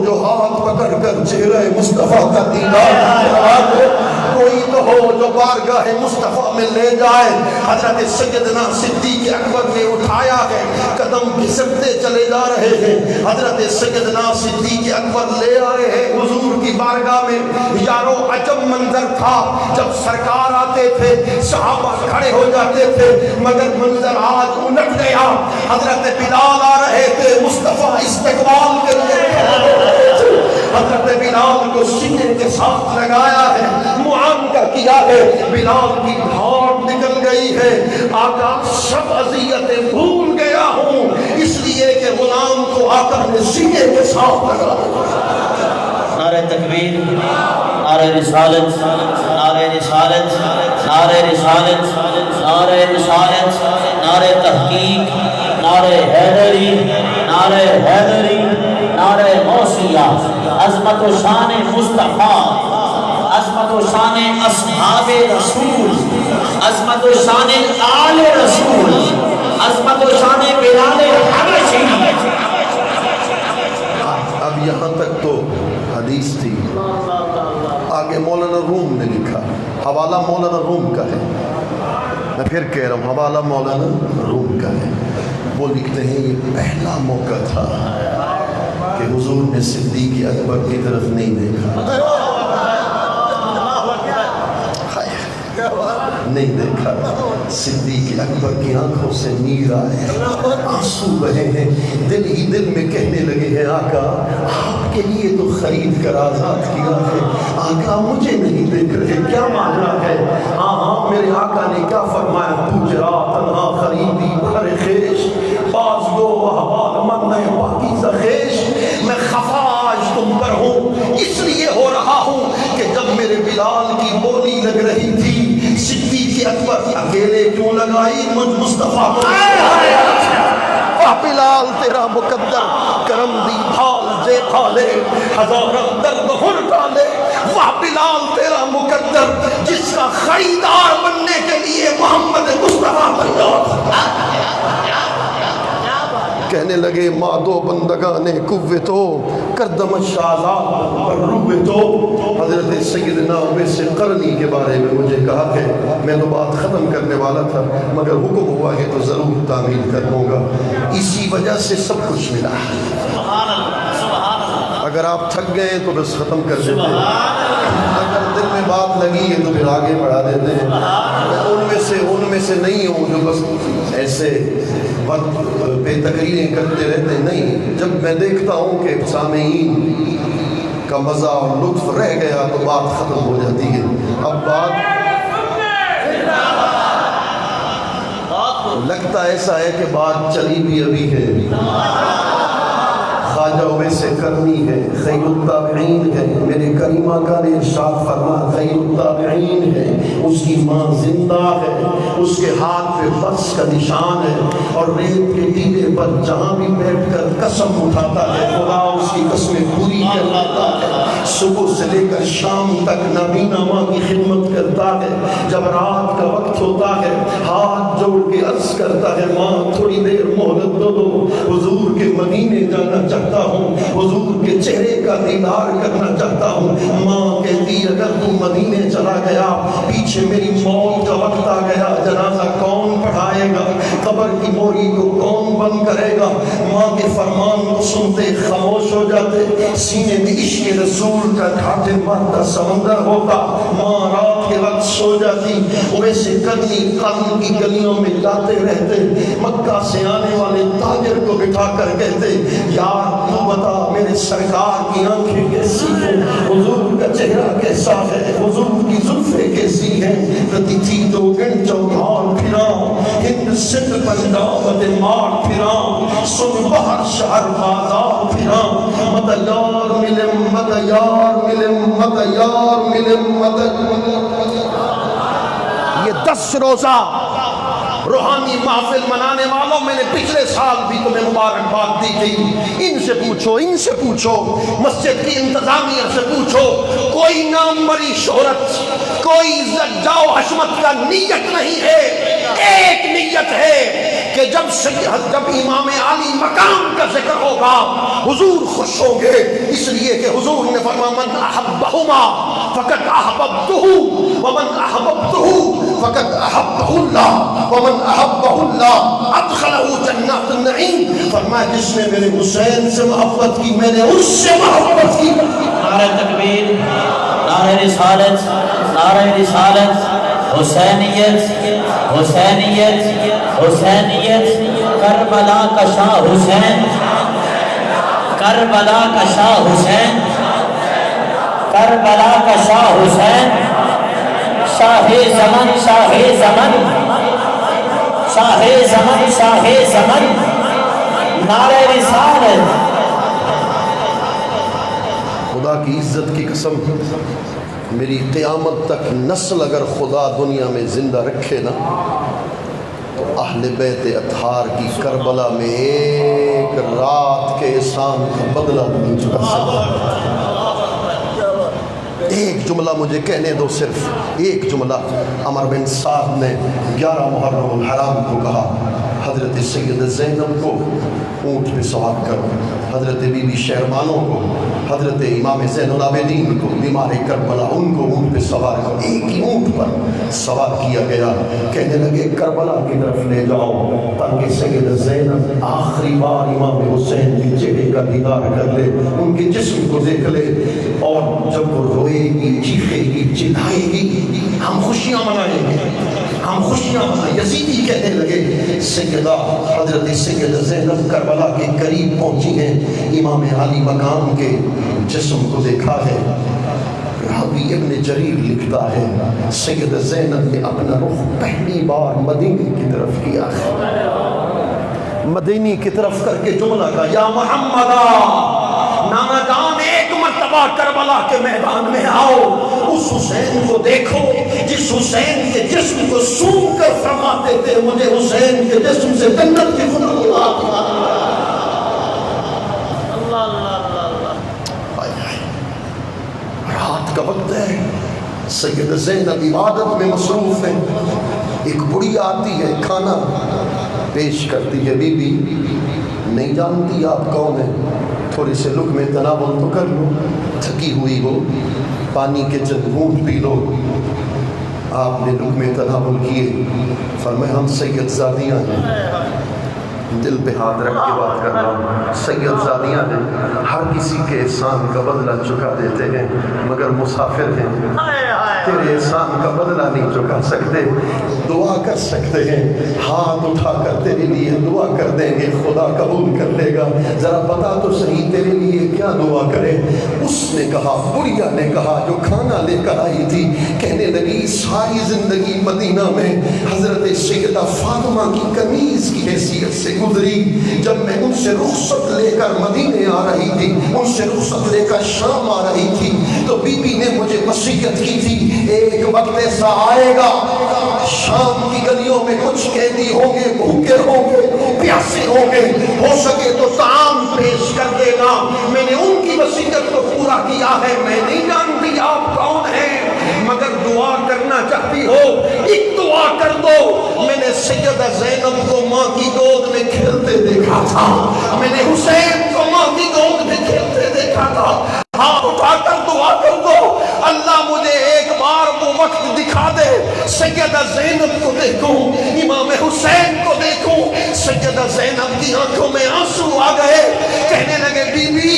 جو ہاتھ پکڑ کر چہرہ مصطفیٰ کا دیدار کرا دے، کوئی تو ہو جو بارگاہ مصطفیٰ میں لے جائے. حضرت سیدنا صدیق اکبر نے اٹھایا ہے, قدم گھسٹتے چلے جا رہے ہیں. حضرت سیدنا صدیق اکبر لے آئے ہیں حضور کی بارگاہ میں. یارو عجب منظر تھا, جب سرکار آتے تھے صحابہ کھڑے ہو جاتے تھے, مگر منظر آج الٹ گیا. حضرت بلال آ رہے تھے, مصطفیٰ استقبال کے لیے حضرت بلال کو سینے کے ساتھ لگایا ہے, معانقہ کیا ہے. بلال کی دھاڑ نکل گئی ہے. آقا سب اذیتیں بھول گیا ہوں, اس لیے کہ غلام کو آقا نے سینے کے ساتھ لگایا. نعرہ تکبیر, نعرہ رسالت, نعرہ رسالت, نعرہ رسالت, نعرہ رسالت, نعرہ تحقیق, نعرہ حیدری, نعرہ حیدری, نعرہ غوثیہ. عظمت و شان مصطفیٰ, عظمت و شان اصحاب رسول, عظمت و شان آل رسول, عظمت و شان بلال حبشی. اب یہاں تک تو حدیث تھی. آگے مولانا روم نے لکھا, حوالہ مولانا روم کا ہے. میں پھر کہہ رہا ہوں حوالہ مولانا روم کا ہے. وہ لکھتے ہیں یہ پہلا موقع تھا کہ حضور نے صدیق اکبر کی طرف نہیں دیکھا, نہیں دیکھا. صدیق اکبر کی آنکھوں سے نیر آئے, آنسو بہے ہیں. دل ہی دل میں کہنے لگے ہیں آقا آپ کے لیے تو خرید کر آزاد کیا ہے, آقا مجھے نہیں دیکھ رہے, کیا ماجرا ہے؟ ہاں ہاں میرے آقا نے کیا فرمایا, پوجرا تنہا خریدی بھر خیش, باز گو احوال من میں پاکیزہ خیش. میں خفا آج تم پر ہوں, اس لیے ہو رہا ہوں کہ جب میرے بلال کی بولی لگ رہی تھی, صدیق اکبر اکیلے کیوں لگائی, مجھ مصطفیٰ کو. واہ بلال تیرا مقدر کرم دی بھال جے کھالے, ہزارم درد ہر ڈالے. واہ بلال تیرا مقدر جس کا خریدار بننے کے لیے محمد مصطفیٰ تیار. کہنے لگے مادو بندگان قوتو کردم شازاد پر روتو. حضرت سیدنا اویس قرنی کے بارے میں مجھے کہا کہ میں تو بات ختم کرنے والا تھا, مگر حکم ہوا کہ تو ضرور تعمیل کر دوں گا. اسی وجہ سے سب کچھ ملا. اگر آپ تھک گئے تو بس ختم کر دیتے ہیں, اگر دل میں بات لگی ہے تو پھر آگے بڑھا دیتے ہیں. میں ان میں سے نہیں ہوں جو بس ایسے وقت پہ تقریریں کرتے رہتے. نہیں, جب میں دیکھتا ہوں کہ سامعین کا مزہ اور لطف رہ گیا تو بات ختم ہو جاتی ہے. اب بات لگتا ایسا ہے کہ بات چلی بھی ابھی ہے. خواجہ اویس قرنی ہے, خیر التابعین ہے. میرے کریم آقا نے ارشاد فرمایا خیر التابعین ہے, اس کی ماں زندہ ہے, اس کے ہاتھ پہ بس کا نشان ہے, اور ریت کے ٹیلے پر جہاں بھی بیٹھ کر قسم اٹھاتا ہے خدا اس کی قسمیں پوری کرواتا ہے. صبح سے لے کر شام تک نابینا ماں کی خدمت کرتا ہے. جب رات کا وقت ہوتا ہے ہاتھ جوڑ کے عرض کرتا ہے ماں تھوڑی دیر مہلت دو, حضور کے مدینے جانا چاہتا ہوں, حضور کے چہرے کا دیدار کرنا چاہتا ہوں. ماں کہتی اگر تو مدینے چلا گیا, پیچھے میری موت کا وقت آ گیا, جنازہ کون پڑھائے گا, قبر کی موری کو کون بند کرے گا. ماں کے فرمان کو سنتے خاموش ہو جاتے, سینے میں عشق رسول کا ٹھاٹھے مارتا سمندر ہوتا. ماں رات کے وقت سو جاتی. ویسے قرنی قرن کی گلیوں میں جاتے رہتے, مکہ سے آنے والے تاجر کو بٹھا کر کہتے یار تو بتا میرے سرکار کی آنکھیں کیسی ہیں, حضور کا چہرہ کیسا ہے, حضور کی زلفیں کیسی ہیں. رتی تھی دو گن چوگھار پھرا, ہند سندھ پنجاب مار پھرا, سن بہر شہر بازار پھرا. مد یار ملم مد یار ملم مد یار ملم مد. یہ 10 روزہ روحانی محفل منانے والوں, میں نے پچھلے سال بھی تمہیں مبارکباد دی تھی. ان سے پوچھو, ان سے پوچھو, مسجد کی انتظامیہ سے پوچھو, کوئی نام بری شہرت, کوئی عزت جاؤ حشمت کا نیت نہیں ہے. ایک نیت ہے کہ جب امام علی مقام کا ذکر ہوگا حضور خوش ہوں گے، اس لیے کہ حضور نے فرمایا من احبہما فقد احببتہ ومن احببتہ فقد احبہ اللہ ومن احبہ اللہ ادخلہ جنات النعیم۔ فرمایا جس نے میرے حسین سے محبت کی میں نے اس سے محبت کی۔ نعرہ تکبیر، نعرہ رسالت، نعرہ رسالت، حسینیت، حسینیت، حسینیت، کربلا کا شاہ حسین، کربلا کا شاہ حسین، کربلا کا شاہ حسین، شاہ زمن، شاہ زمن، شاہ زمن، شاہ زمن، نعرہ رسالت۔ خدا کی عزت کی قسم، میری قیامت تک نسل اگر خدا دنیا میں زندہ رکھے نا تو اہل بیت اطہار کی کربلا میں ایک رات کے احسان کا بدلہ نہیں چکا سکتا۔ ایک جملہ مجھے کہنے دو، صرف ایک جملہ۔ عمر بن سعد نے 11 محرم الحرام کو کہا حضرت سید زینب کو اونٹ پہ سوار کرو، حضرت بی بی شہربانوں کو، حضرت امام زین العابدین کو، بیمار کربلا ان کو اونٹ پہ سوار کرو۔ ایک ہی اونٹ پر سوار کیا گیا، کہنے لگے کربلا کی طرف لے جاؤ تاکہ سید زینب آخری بار امام حسین کے چہرے کا دیدار کر لے، ان کے جسم کو دیکھ لے، اور جب وہ روئے گی، چیخے گی، چلائے گی، ہم خوشیاں منائیں گے، ہم خوشیاں منائیں۔ یزیدی کہنے لگے سیدہ حضرت سید زینب کربلا کے قریب پہنچی ہیں، امام علی مقام کے جسم کو دیکھا ہے۔ راوی ابن جریر لکھتا ہے سید زینب نے اپنا رخ پہلی بار مدینے کی طرف کیا ہے، مدینے کی طرف کر کے جملہ کا یا محمدہ نامدان ایک مرتبہ کربلا کے میدان میں آؤ، اس حسین کو دیکھو جس حسین کے جسم کو سونگ کر فرماتے تھے مجھے حسین کے جسم سے جنت کی خدا۔ رات کا وقت ہے، سید زینب عبادت میں مصروف ہے، ایک بڑی آتی ہے کھانا پیش کرتی ہے، بی بی نہیں جانتی آپ کون ہیں، تھوڑی سے لقمے تناول تو کر لو، تھکی ہوئی ہو، پانی کے چند گھونٹ پی لو۔ آپ نے لقمے تناول کیے، فرمایا ہم سید زادیاں ہیں، دل پہ ہاتھ رکھ کے بات کر رہا ہوں، سید زادیاں ہیں، ہر کسی کے احسان کا بدلہ چکا دیتے ہیں مگر مسافر ہیں، تیرے احسان کا بدلہ نہیں چکا سکتے، دعا کر سکتے ہیں، ہاتھ اٹھا کر تیرے لیے دعا کر دیں گے، خدا قبول کر لے گا، ذرا بتا تو صحیح تیرے لیے کیا دعا کرے۔ اس نے کہا، بڑھیا نے کہا جو کھانا لے کر آئی تھی، کہنے لگی ساری زندگی مدینہ میں حضرت سیدہ فاطمہ کی قمیض کی حیثیت سے گزری، جب میں ان سے رخصت لے کر مدینے آ رہی تھی، ان سے رخصت لے کر شام آ رہی تھی، تو بی بی نے مجھے وصیت کی تھی ایک وقت ایسا آئے گا شام کی گلیوں میں کچھ قیدی ہوں گے، بھوکے ہوں گے، پیاسے ہوں گے، ہو سکے تو طعام پیش کر دینا۔ میں نے ان کی وصیت کو پورا کیا ہے، میں نہیں جانتی آپ کون ہیں، مگر دعا کرنا چاہتی ہو ایک دعا کر دو۔ میں نے سیدہ زینب کو ماں کی گود میں کھیلتے دیکھا تھا، میں نے حسین کو ماں کی گود میں کھیلتے دیکھا تھا، ہاتھ اٹھا کر دعا کر دو اللہ مجھے ایک بار وہ وقت دکھا دے، سیدہ زینب کو دیکھوں، امام حسین کو دیکھوں۔ سیدہ زینب کی آنکھوں میں آنسو آ گئے، کہنے لگے بی بی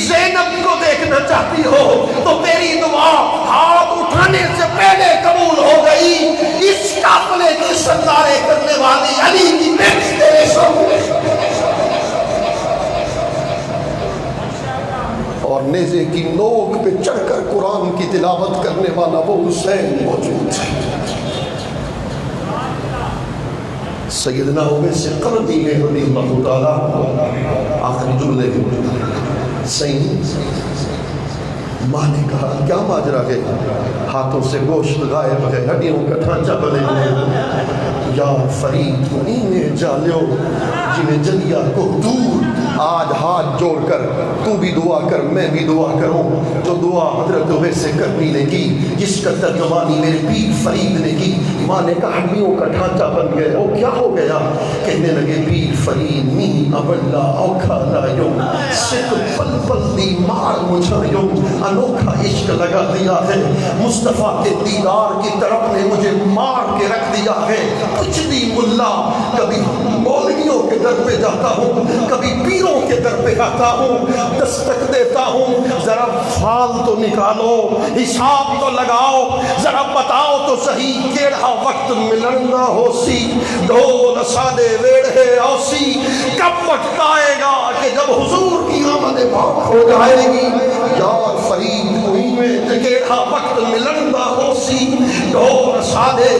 زینب کو دیکھنا چاہتی ہو تو تیری دعا ہاتھ اٹھانے سے پہلے قبول ہو گئی، اس قافلے کی سردارے کرنے والی علی کی بیٹی تیرے سامنے۔ اور نیزے کی نوک پہ چڑھ کر قرآن کی تلاوت کرنے والا وہ حسین موجود ہے۔ سیدنا اویس قرنی نے رضی اللہ تعالیٰ آخری جملے سید ماں نے کہا کیا ماجرا ہے، ہاتھوں سے گوشت غائب ہے، ہڈیوں کا ڈھانچہ بدل ہے، یا فرید انہیں جالیو جنہیں جلیا کو دور، آج ہاتھ جوڑ کر تو بھی دعا کر میں بھی دعا کروں. جو دعا حضرت ویسے کرنی نے کی, جس کا ترجمانی میرے پیر فرید نے کی, ماں نے کہا ہڈیوں کا ڈھانچہ بن گیا. وہ کیا ہو گیا؟ کہنے لگے پیر فرید می اولا اوکھا لا یوم سکھ پل پل دی مار مجھا یوم, انوکھا عشق لگا دیا ہے مصطفیٰ کے دیدار کی طرف نے مجھے مار کے رکھ دیا ہے. کچھ دی ملا, کبھی مولویوں کے در پہ جاتا ہوں, کبھی پیروں کے در پہ آتا ہوں, دستک دیتا ہوں, ذرا فال تو نکالو, حساب تو لگاؤ, ذرا بتاؤ تو صحیح کیڑا وقت ملندا ہو سی, ڈھول سادے ویڑھے اوسی. کب وقت آئے گا کہ جب حضور کی آمد پاک ہو جائے گی, یار فرید ہوئی میں کیڑا وقت ملندا ہو سی, ڈھول سادے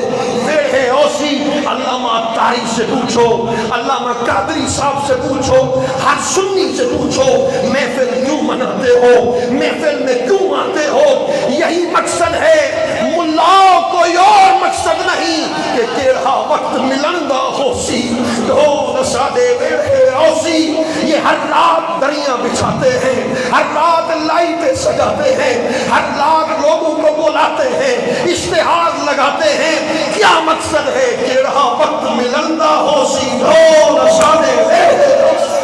ویڑھے اوسی. علامہ طاری سے پوچھو, علامہ قادری صاحب سے پوچھو, ہر سنی سے پوچھو, محفل کیوں مناتے ہو, محفل میں کیوں آتے ہو؟ یہی مقصد ہے, ملاؤں کوئی اور مقصد نہیں کہ تیرا وقت ملندا ہو سی, ڈھول سادے ویڑھے اوسی. یہ ہر رات دریاں بچھاتے ہیں, ہر رات لائٹیں سجاتے ہیں, ہر رات لوگوں کو بلاتے ہیں, اشتہار لگاتے ہیں. کیا مقصد ہے؟ تیرا وقت ملندا ہو سی, ڈھول سادے ویڑھے اوسی.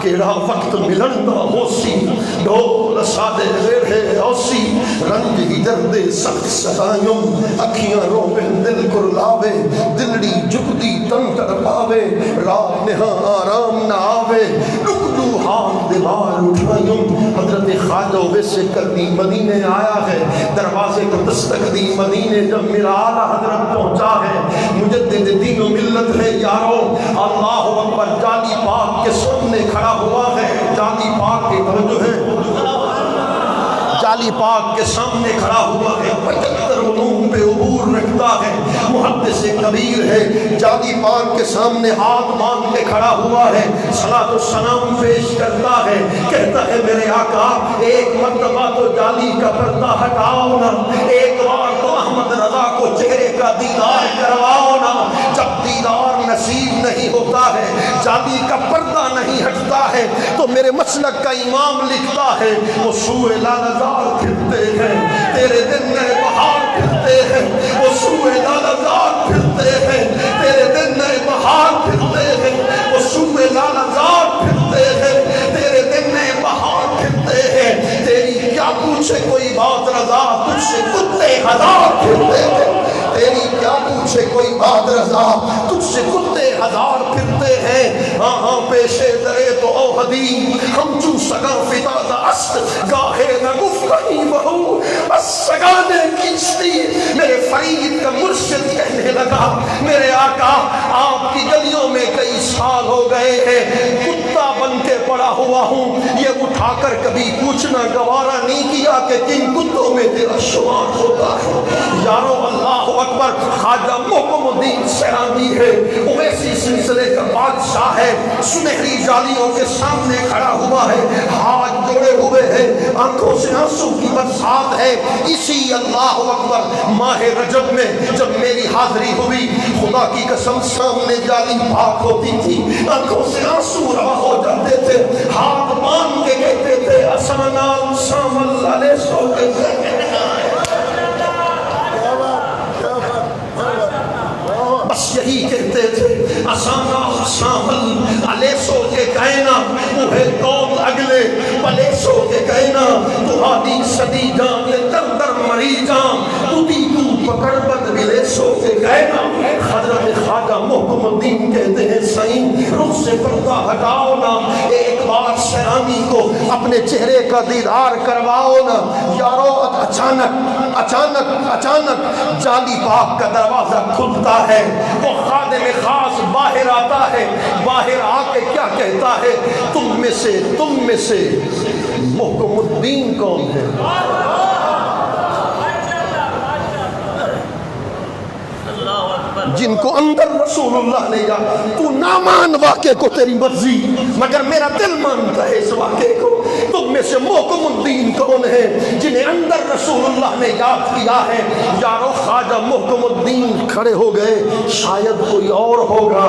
کیڑا وقت ملندا ہو سی, ڈھول سادے ویڑھے اوسی. رنج ہی درد سخت ستائیوں, اکھیاں رویں دل کرلاوے, دلڑی جھکتی تن تڑپاوے, رات نہاں آرام نہ آوے, رکدو ہاتھ دیوار اٹھائیوں. حضرت خواجہ ویسے کرنی مدینے آیا ہے, دروازے کو دستک دی مدینے جب میرا اعلیٰ حضرت پہنچا ہے. مجدد دین و ملت ہے یارو, اللہ اکبر. جالی پاک کے سامنے کھڑا ہوا ہے, جالی پاک کے توجہ ہے, جالی پاک کے سامنے کھڑا ہوا ہے, 75 علوم پہ عبور رکھتا ہے, محدث کبیر ہے. جالی پاک کے سامنے ہاتھ باندھ کے کھڑا ہوا ہے, صلاۃ و سلام پیش کرتا ہے, کہتا ہے میرے آقا ایک مرتبہ تو جالی کا پردہ ہٹاؤ نا, ایک بار تو احمد رضا کو چہرے کا دیدار کرواؤ نا. جب دیدار نصیب نہیں ہوتا ہے, جالی کا پردہ نہیں ہٹتا ہے, تو میرے مسلک کا امام لکھتا ہے وہ سوئے لالزار پھرتے ہیں, تیرے دن نئے بہار پھرتے ہیں, وہ سوئے لالزار پھرتے ہیں, تیرے دن نئے بہار پھرتے ہیں, وہ سوئے لالزار پھرتے ہیں, تیرے دن نئے بہار پھرتے ہیں. تیری کیا پوچھے کوئی بات رضا, تجھ سے کتے ہزار پھرتے ہیں. تیری کیا پوچھے کوئی بات رضا, تجھ سے کتے ہزار پھرتے ہیں. ہاں ہاں پیشے درے تو اوہدی, ہم چوں سگاں فتادہ است, گاہے نہ گفت کہیں بہو بس سگانے کیچتی. میرے فرید کا مرشد کہنے لگا میرے آقا آپ کی گلیوں میں کئی سال ہو گئے ہیں, کتا بن کے پڑا ہوا ہوں, یہ اٹھا کر کبھی پوچھنا گوارا نہیں کیا کہ کن کتوں میں تیرا شمار ہوتا ہے. یارو اللہ اکبر. خواجہ محکم الدین سیرانی ہے, اویسی سلسلے کا بادشاہ ہے, سنہری جالیوں کے سامنے کھڑا ہوا ہے, ہاتھ جوڑے ہوئے ہیں, آنکھوں سے آنسو کی برسات ہے. اسی اللہ اکبر ماہ رجب میں جب میری حاضری ہوئی, خدا کی قسم سامنے جالی پاک ہوتی تھی, آنکھوں سے آنسو روا ہو جاتے تھے, ہاتھ باندھ کے کہتے تھے اسمنام سامل علیہ سو کے بس یہی کہتے تھے, اسانا سامل علیہ سو کے کہنا اوہے دول اگلے پلے سو کے کہنا, تمہاری صدی جان یہ در در مری جان, تُتی تو پکڑ بد ملے سو کے کہنا. حضرت خواجہ محکم الدین کہتے ہیں سائیں رخ سے پردہ ہٹاؤ نا, ایک بار سیرانی کو اپنے چہرے کا دیدار کرواؤ نا. یارو اچانک اچانک اچانک جالی پاک کا دروازہ کھلتا ہے, وہ خادم خاص باہر آتا ہے, باہر آ کے کیا کہتا ہے, تم میں سے محکم الدین کون ہے؟ اللہ اکبر. جن کو اندر رسول اللہ نے یا تو نہ مان واقعے کو تیری مرضی مگر میرا دل مانتا ہے اس واقعے کو. تم میں سے محکم الدین کون ہے جنہیں اندر رسول اللہ نے یاد کیا ہے؟ یارو خواجہ محکم الدین کھڑے ہو گئے. شاید کوئی اور ہوگا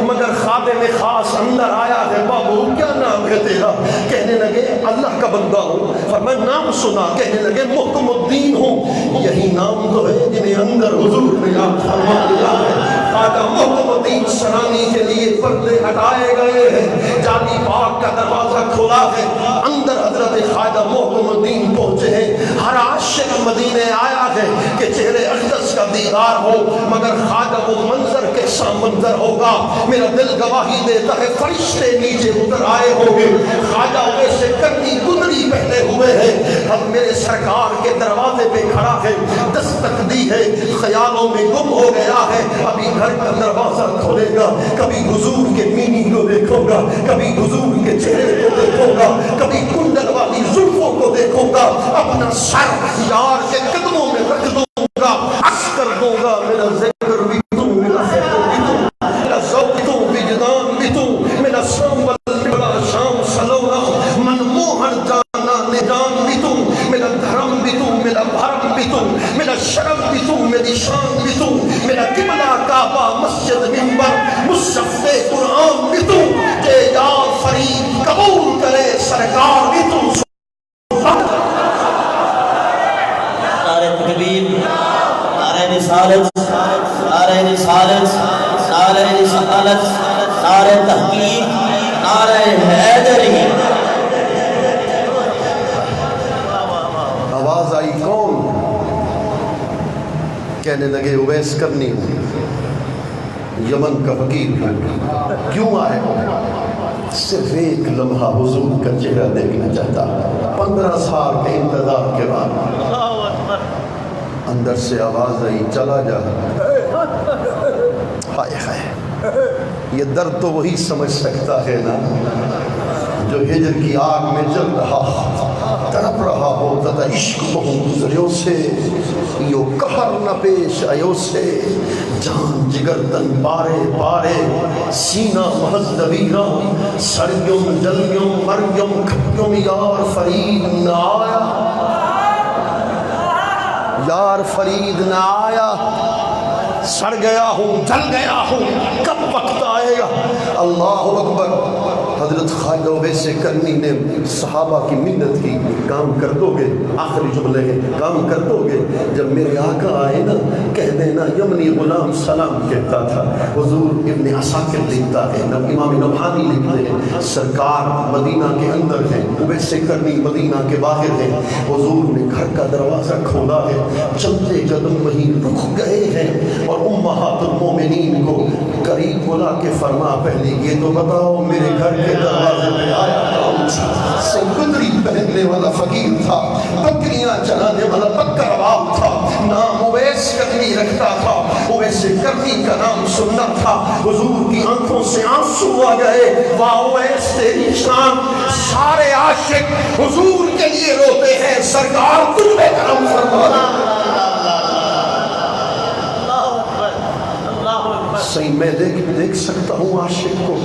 مگر خادم خاص اندر آیا ہے. بابو کیا نام ہے تیرا؟ کہنے لگے اللہ کا بندہ ہوں. فرمایا نام سنا؟ کہنے لگے محکم الدین ہوں. یہی نام تو ہے جنہیں اندر حضور نے یاد فرما دیا ہے. خواجہ محکم الدین سرانی کے لیے پردے ہٹائے گئے ہیں. جالی پاک کا دروازہ کھلا ہے. اندر حضرت خواجہ محکم الدین پہنچے ہیں. ہر عاشق مدینے آیا ہے کہ چہرے اقدس کا دیدار ہو مگر خواجہ وہ منظر کیسا منظر ہوگا. میرا دل گواہی دیتا ہے فرشتے نیچے اتر آئے ہوں گے. خواجہ ویسے کرنی گدری پہنے ہوئے ہیں. اب میرے سرکار کے دروازے پہ کھڑا ہے. دستک دی ہے. خیالوں میں گم ہو گیا ہے. ابھی گھر کا دروازہ کھولے گا. کبھی حضور کے مینی کو دیکھوں گا, کبھی حضور کے چہرے کو دیکھوں گا, کبھی کنڈل والی زلفوں کو دیکھوں گا. اپنا سر یار کے قدموں میں رکھ دوں گا. عرض کر دوں گا میرا ذکر بھی تو, میرا ذکر بھی تو, میرا ذوق تو, وجدان بھی تو, میرا سنبل میرا شام سلونا منموہن جانا نجان بھی تو, میرا دھرم بھی تو, میرا بھرم بھی تو, میرا شرم بھی تو, میری شان بھی تو, میرا قبلہ کعبہ مسجد منبر مصحف قرآن بھی تو. کہ یا فرید قبول کرے سرکار بھی تو. نعرہ تکبیر, نعرہ رسالت, نعرہ رسالت, نعرہ رسالت, نعرہ تحقیق, نعرہ حیدری. آواز آئی کون؟ کہنے لگے اویس کرنی ہوں, یمن کا فقیر ہوں. کیوں آئے ہو؟ صرف ایک لمحہ حضور کا چہرہ دیکھنا چاہتا. 15 سال کے انتظار کے بعد اندر سے آواز آئی چلا جا. ہائے ہائے, یہ درد تو وہی سمجھ سکتا ہے نا جو ہجر کی آگ میں جل رہا, تڑپ رہا ہوتا تھا عشق بہوں گزریوں سے, یو قہر نہ پیش آیو سے, جان جگر تن پارے پارے, سینہ محض نویران, سریوں جلیوں مریوں کھپیوں, یار فرید نہ آیا, یار فرید نہ آیا. سڑ گیا ہوں, جل گیا ہوں, کب وقت آئے گا؟ اللہ اکبر. حضرت خواجہ ویسے کرنی نے صحابہ کی منت کی, کام کر دو گے, آخری جملے ہیں, کام کر دو گے. جب میرے آقا آئے نا کہہ دینا یمنی غلام سلام کہتا تھا. حضور ابن عساکر لکھتا ہے, امام نبہانی لکھتے ہیں, سرکار مدینہ کے اندر ہیں, ویسے کرنی مدینہ کے باہر ہیں. حضور نے گھر کا دروازہ کھولا ہے, چلتے قدم وہیں رک گئے ہیں اور امہات المومنین کو قریب بلا کے فرما پہلے یہ تو بتاؤ میرے گھر کے دروازے پہ آیا کون تھا؟ سنگدری پہننے والا فقیر تھا, بکریاں چلانے والا بکر باب تھا, نام اویس کرنی رکھتا تھا. اویس کرنی کا نام سننا تھا. حضور کی آنکھوں سے آنسو آ گئے. واہ اویس تیری شان, سارے عاشق حضور کے لیے روتے ہیں, سرکار تجھ پہ کرم فرما. صحیح میں دیکھ سکتا ہوں عاشق کو.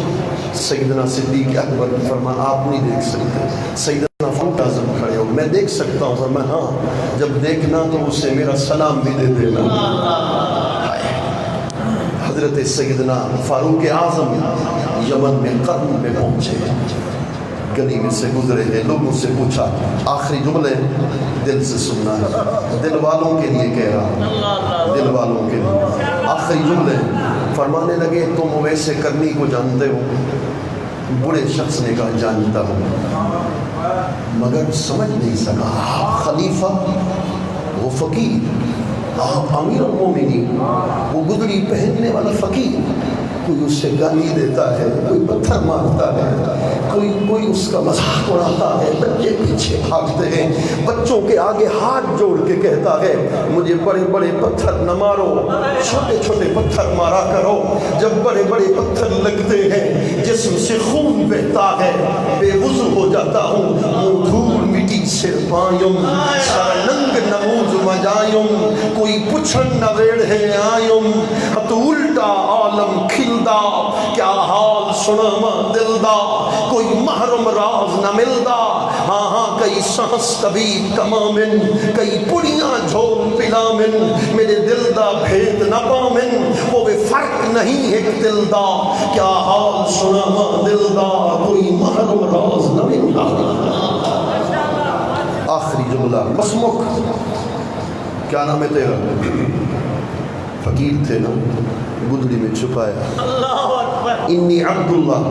سیدنا صدیق اکبر فرما آپ نہیں دیکھ سکتے. سیدنا فاروق اعظم کھڑے ہو, میں دیکھ سکتا ہوں. فرما ہاں جب دیکھنا تو اسے میرا سلام بھی دے دینا. حضرت سیدنا فاروق اعظم یمن میں قرن میں پہنچے, گلی میں سے گزرے ہیں, لوگوں سے پوچھا. آخری جملے دل سے سننا ہے, دل والوں کے لیے کہہ رہا, دل والوں کے لیے. آخری جملے فرمانے لگے تم اویس کرنی کو جانتے ہو؟ بڑے شخص نے کہا جانتا ہوں, مگر سمجھ نہیں سکا. خلیفہ, وہ فقیر, امیر المومنین, وہ گدڑی پہننے والا فقیر, کوئی اس سے گالی دیتا ہے, کوئی پتھر مارتا ہے, کوئی اس کا مذاق اڑاتا ہے. بچے پیچھے بھاگتے ہیں, بچوں کے آگے ہاتھ جوڑ کے کہتا ہے مجھے بڑے بڑے پتھر نہ مارو, چھوٹے چھوٹے پتھر مارا کرو. جب بڑے بڑے پتھر لگتے ہیں جسم سے خون بہتا ہے, بے وضو ہو جاتا ہوں, منہ دھول مٹی سر پائم سرننگ نموز مجائم کوئی پچھن نہ ویڑھے آئم تو الٹا عالم کھلدا کیا حال سنما دلدا کوئی محرم راز نہ ملدا ہاں ہاں کئی سانس طبیب کمامن کئی پڑیاں جھول پلامن میرے دل دا بھید نہ پامن وہ بے فرق نہیں ایک دل دا کیا حال سنما دل دا کوئی محرم راز نہ ملدا. آخری جملہ مسمک کیا نام ہے تیرا؟ فقیر تھے نا گدڑی میں چھپایا. انی عبداللہ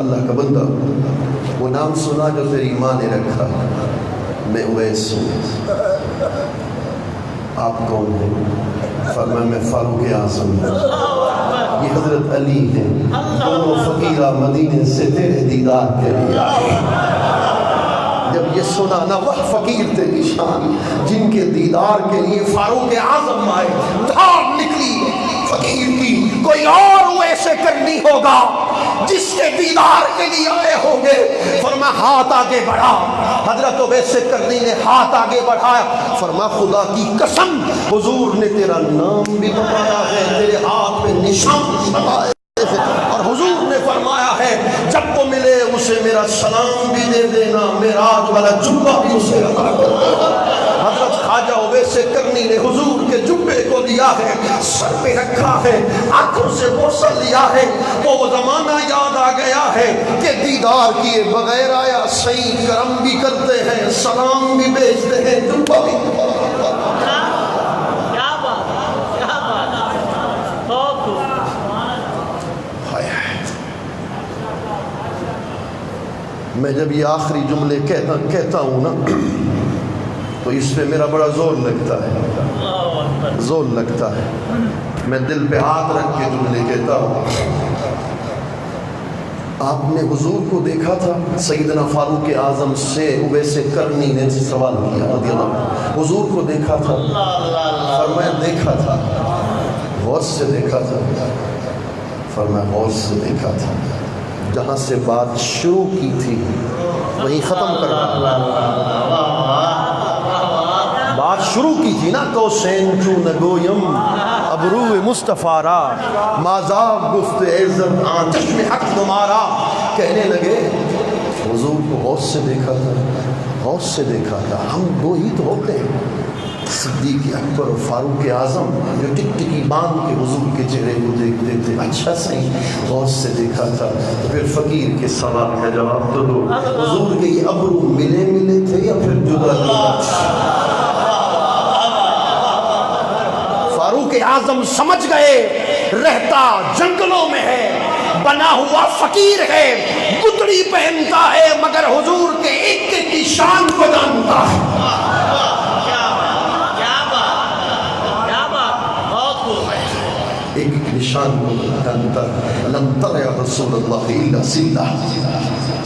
اللہ کا بندہ. وہ نام سنا جو تیری ماں نے رکھا. میں اویس ہوں. آپ کون ہیں؟ فرمایا میں فاروق اعظم ہوں. یہ حضرت علی ہیں. دونوں فقیرہ مدینے سے تیرے دیدار کے لیے آئے. جب یہ سنا نا وہ فقیر تھے نشان جن کے دیدار کے لیے فاروق اعظم آئے. دھار نکلی فقیر کی. کوئی اور ویسے کرنی ہوگا جس کے دیدار کے لیے آئے ہوں گے. فرمایا ہاتھ آگے بڑھا. حضرت ویسے کرنی نے ہاتھ آگے بڑھایا. فرمایا خدا کی قسم حضور نے تیرا نام بھی بتایا ہے, تیرے ہاتھ میں نشان بتائے اور حضور نے فرمایا ہے جب وہ ملے اسے میرا سلام بھی دے دینا, معراج والا جبہ بھی اسے عطا کر دینا. حضرت خواجہ اویس کرنی نے حضور کے جبے کو لیا ہے, سر پہ رکھا ہے, آنکھوں سے بوسہ لیا ہے. تو وہ زمانہ یاد آ گیا ہے کہ دیدار کیے بغیر آیا. صحیح کرم بھی کرتے ہیں, سلام بھی بھیجتے ہیں, جبہ بھی. میں جب یہ آخری جملے کہتا ہوں نا تو اس پہ میرا بڑا زور لگتا ہے. میں دل پہ ہاتھ رکھ کے جملے کہتا ہوں. آپ نے حضور کو دیکھا تھا. سیدنا فاروق اعظم سے اویس کرنی نے سوال کیا رضی اللہ عنہ. حضور کو دیکھا تھا؟ فرمایا دیکھا تھا. غور سے دیکھا تھا؟ فرمایا غور سے دیکھا تھا. جہاں سے بات شروع کی تھی وہیں ختم کرنا. بات شروع کی تھی نا کوسین چوں نگویم ابرو مصطفیٰ را مازاب گفت عزت آن چشم حق تمہارا. کہنے لگے حضور کو غور سے دیکھا تھا, غور سے دیکھا تھا. ہم دو ہی تو ہوتے ہیں, صدیق اکبر اور فاروق اعظم جو ٹک ٹکی باندھ کے حضور کے چہرے کو دیکھتے تھے. اچھا صحیح غور سے دیکھا تھا. تو پھر فقیر کے سوال کا جواب تو دو. حضور کے یہ ابرو ملے تھے یا پھر جدا جدا؟ فاروق اعظم سمجھ گئے رہتا جنگلوں میں ہے, بنا ہوا فقیر ہے, گدڑی پہنتا ہے, مگر حضور کے ایک ایک کی شان کو جانتا ہے. ایک ایک نشان کو جانتا ہے. لم تر یا رسول اللہ الا سلہ.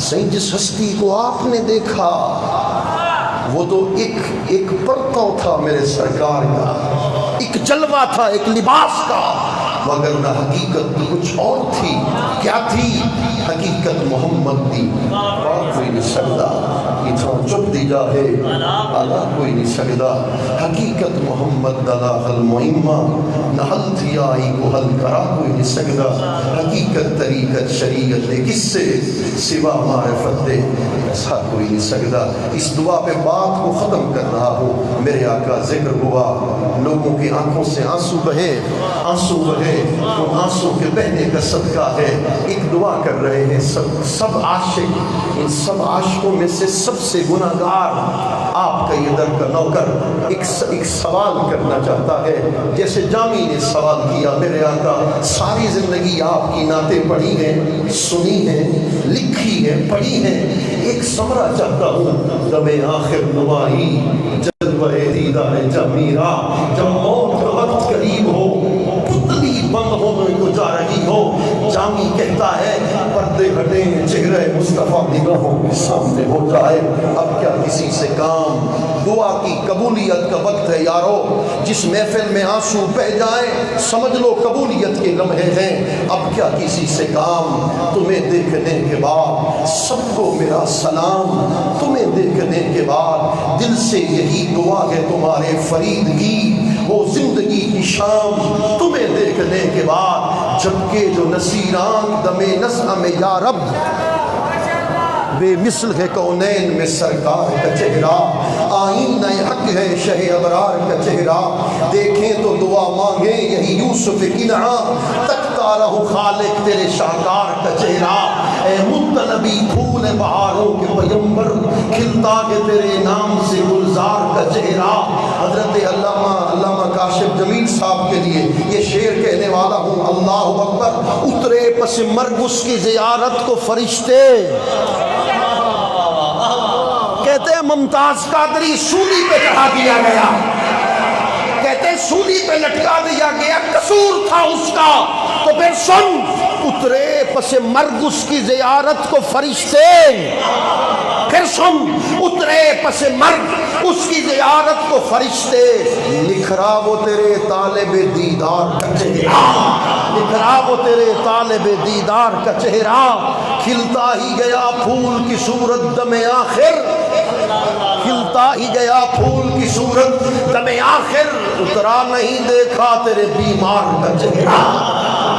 صحیح جس ہستی کو آپ نے دیکھا وہ تو ایک پرتو تھا میرے سرکار کا, ایک جلوہ تھا, ایک لباس کا, مگر نہ حقیقت کچھ اور تھی. کیا تھی حقیقت؟ محمد دی. بات کوئی نہیں سکتا, اتنا چپ دی جا ہے آلہ کوئی نہیں سکتا. حقیقت محمد دلاغ المعمہ نحل تھی آئی کو حل کرا کوئی نہیں سکتا. حقیقت طریقت شریعت نے کس سے سوا معرفت دے ایسا کوئی نہیں سکتا. اس دعا پہ بات کو ختم کر رہا ہوں. میرے آقا ذکر ہوا, لوگوں کی آنکھوں سے آنسو بہے, آنسو بہے, تو آنسو کے بہنے کا صدقہ ہے. ایک دعا کر رہے ہیں سب عاشق, ان سب عاشقوں میں سے سب سے گناہگار آپ کا یہ در کا نوکر ایک سوال کرنا چاہتا ہے. جیسے جامی نے سوال کیا, میرے آقا ساری زندگی آپ کی نعتیں پڑھی ہیں, سنی ہیں, لکھی ہیں, پڑھی ہیں. ایک سمرہ چاہتا ہوں دم آخر نوائی جلوہ دیدار جمیرہ. جب موت کا وقت قریب ہو, پتلی بند ہونے کو جا رہی ہو, جامی کہتا ہے پردے ہٹیں چہرہ مصطفیٰ نگاہوں کے سامنے ہو جائے، اب کیا کسی سے کام۔ دعا کی قبولیت کا وقت ہے یارو، جس محفل میں آنسو بہ جائیں سمجھ لو قبولیت کے لمحے ہیں، اب کیا کسی سے کام۔ تمہیں دیکھنے کے بعد سب کو میرا سلام، تمہیں دیکھنے کے بعد دل سے یہی دعا ہے تمہارے فرید کی، وہ زندگی کی شام تمہیں دیکھنے کے بعد، جبکہ جو نصیران دم نزع میں یا رب، بے مثل ہے کونین میں سرکار کا چہرہ، آئینہ حق ہے شہ ابرار کا چہرہ، دیکھیں تو دعا مانگیں یہی یوسف کنعان، تکتا رہو خالق تیرے شاہکار کا چہرہ، اے مطلبی پھول بہاروں کے پیمبر، کھلتا ہے تیرے نام سے گلزار کا چہرہ۔ حضرت علامہ کاشف جمیل صاحب کے لیے یہ شعر کہنے والا ہوں، اللہ اکبر۔ اترے پس مرگ اس کی زیارت کو فرشتے، کہتے ہیں ممتاز قادری سولی پہ چڑھا دیا گیا، کہتے ہیں سولی پہ لٹکا دیا گیا، قصور تھا اس کا، تو پھر سن، اترے پس مرگ اس کی زیارت کو فرشتے، پھر سن، اترے پس مرگ اس کی زیارت کو فرشتے، نکھرا وہ تیرے طالب دیدار کا چہرہ، نکھرا وہ تیرے طالب دیدار کا چہرہ، کھلتا ہی گیا پھول کی صورت دم آخر، کھلتا ہی گیا پھول کی صورت دم آخر، اترا نہیں دیکھا تیرے بیمار کا چہرہ،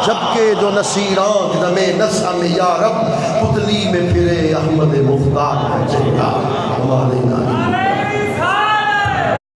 جبکہ جو نصیران دم نزع میں یا رب، پتلی میں پھرے احمد مختار کا چہرہ۔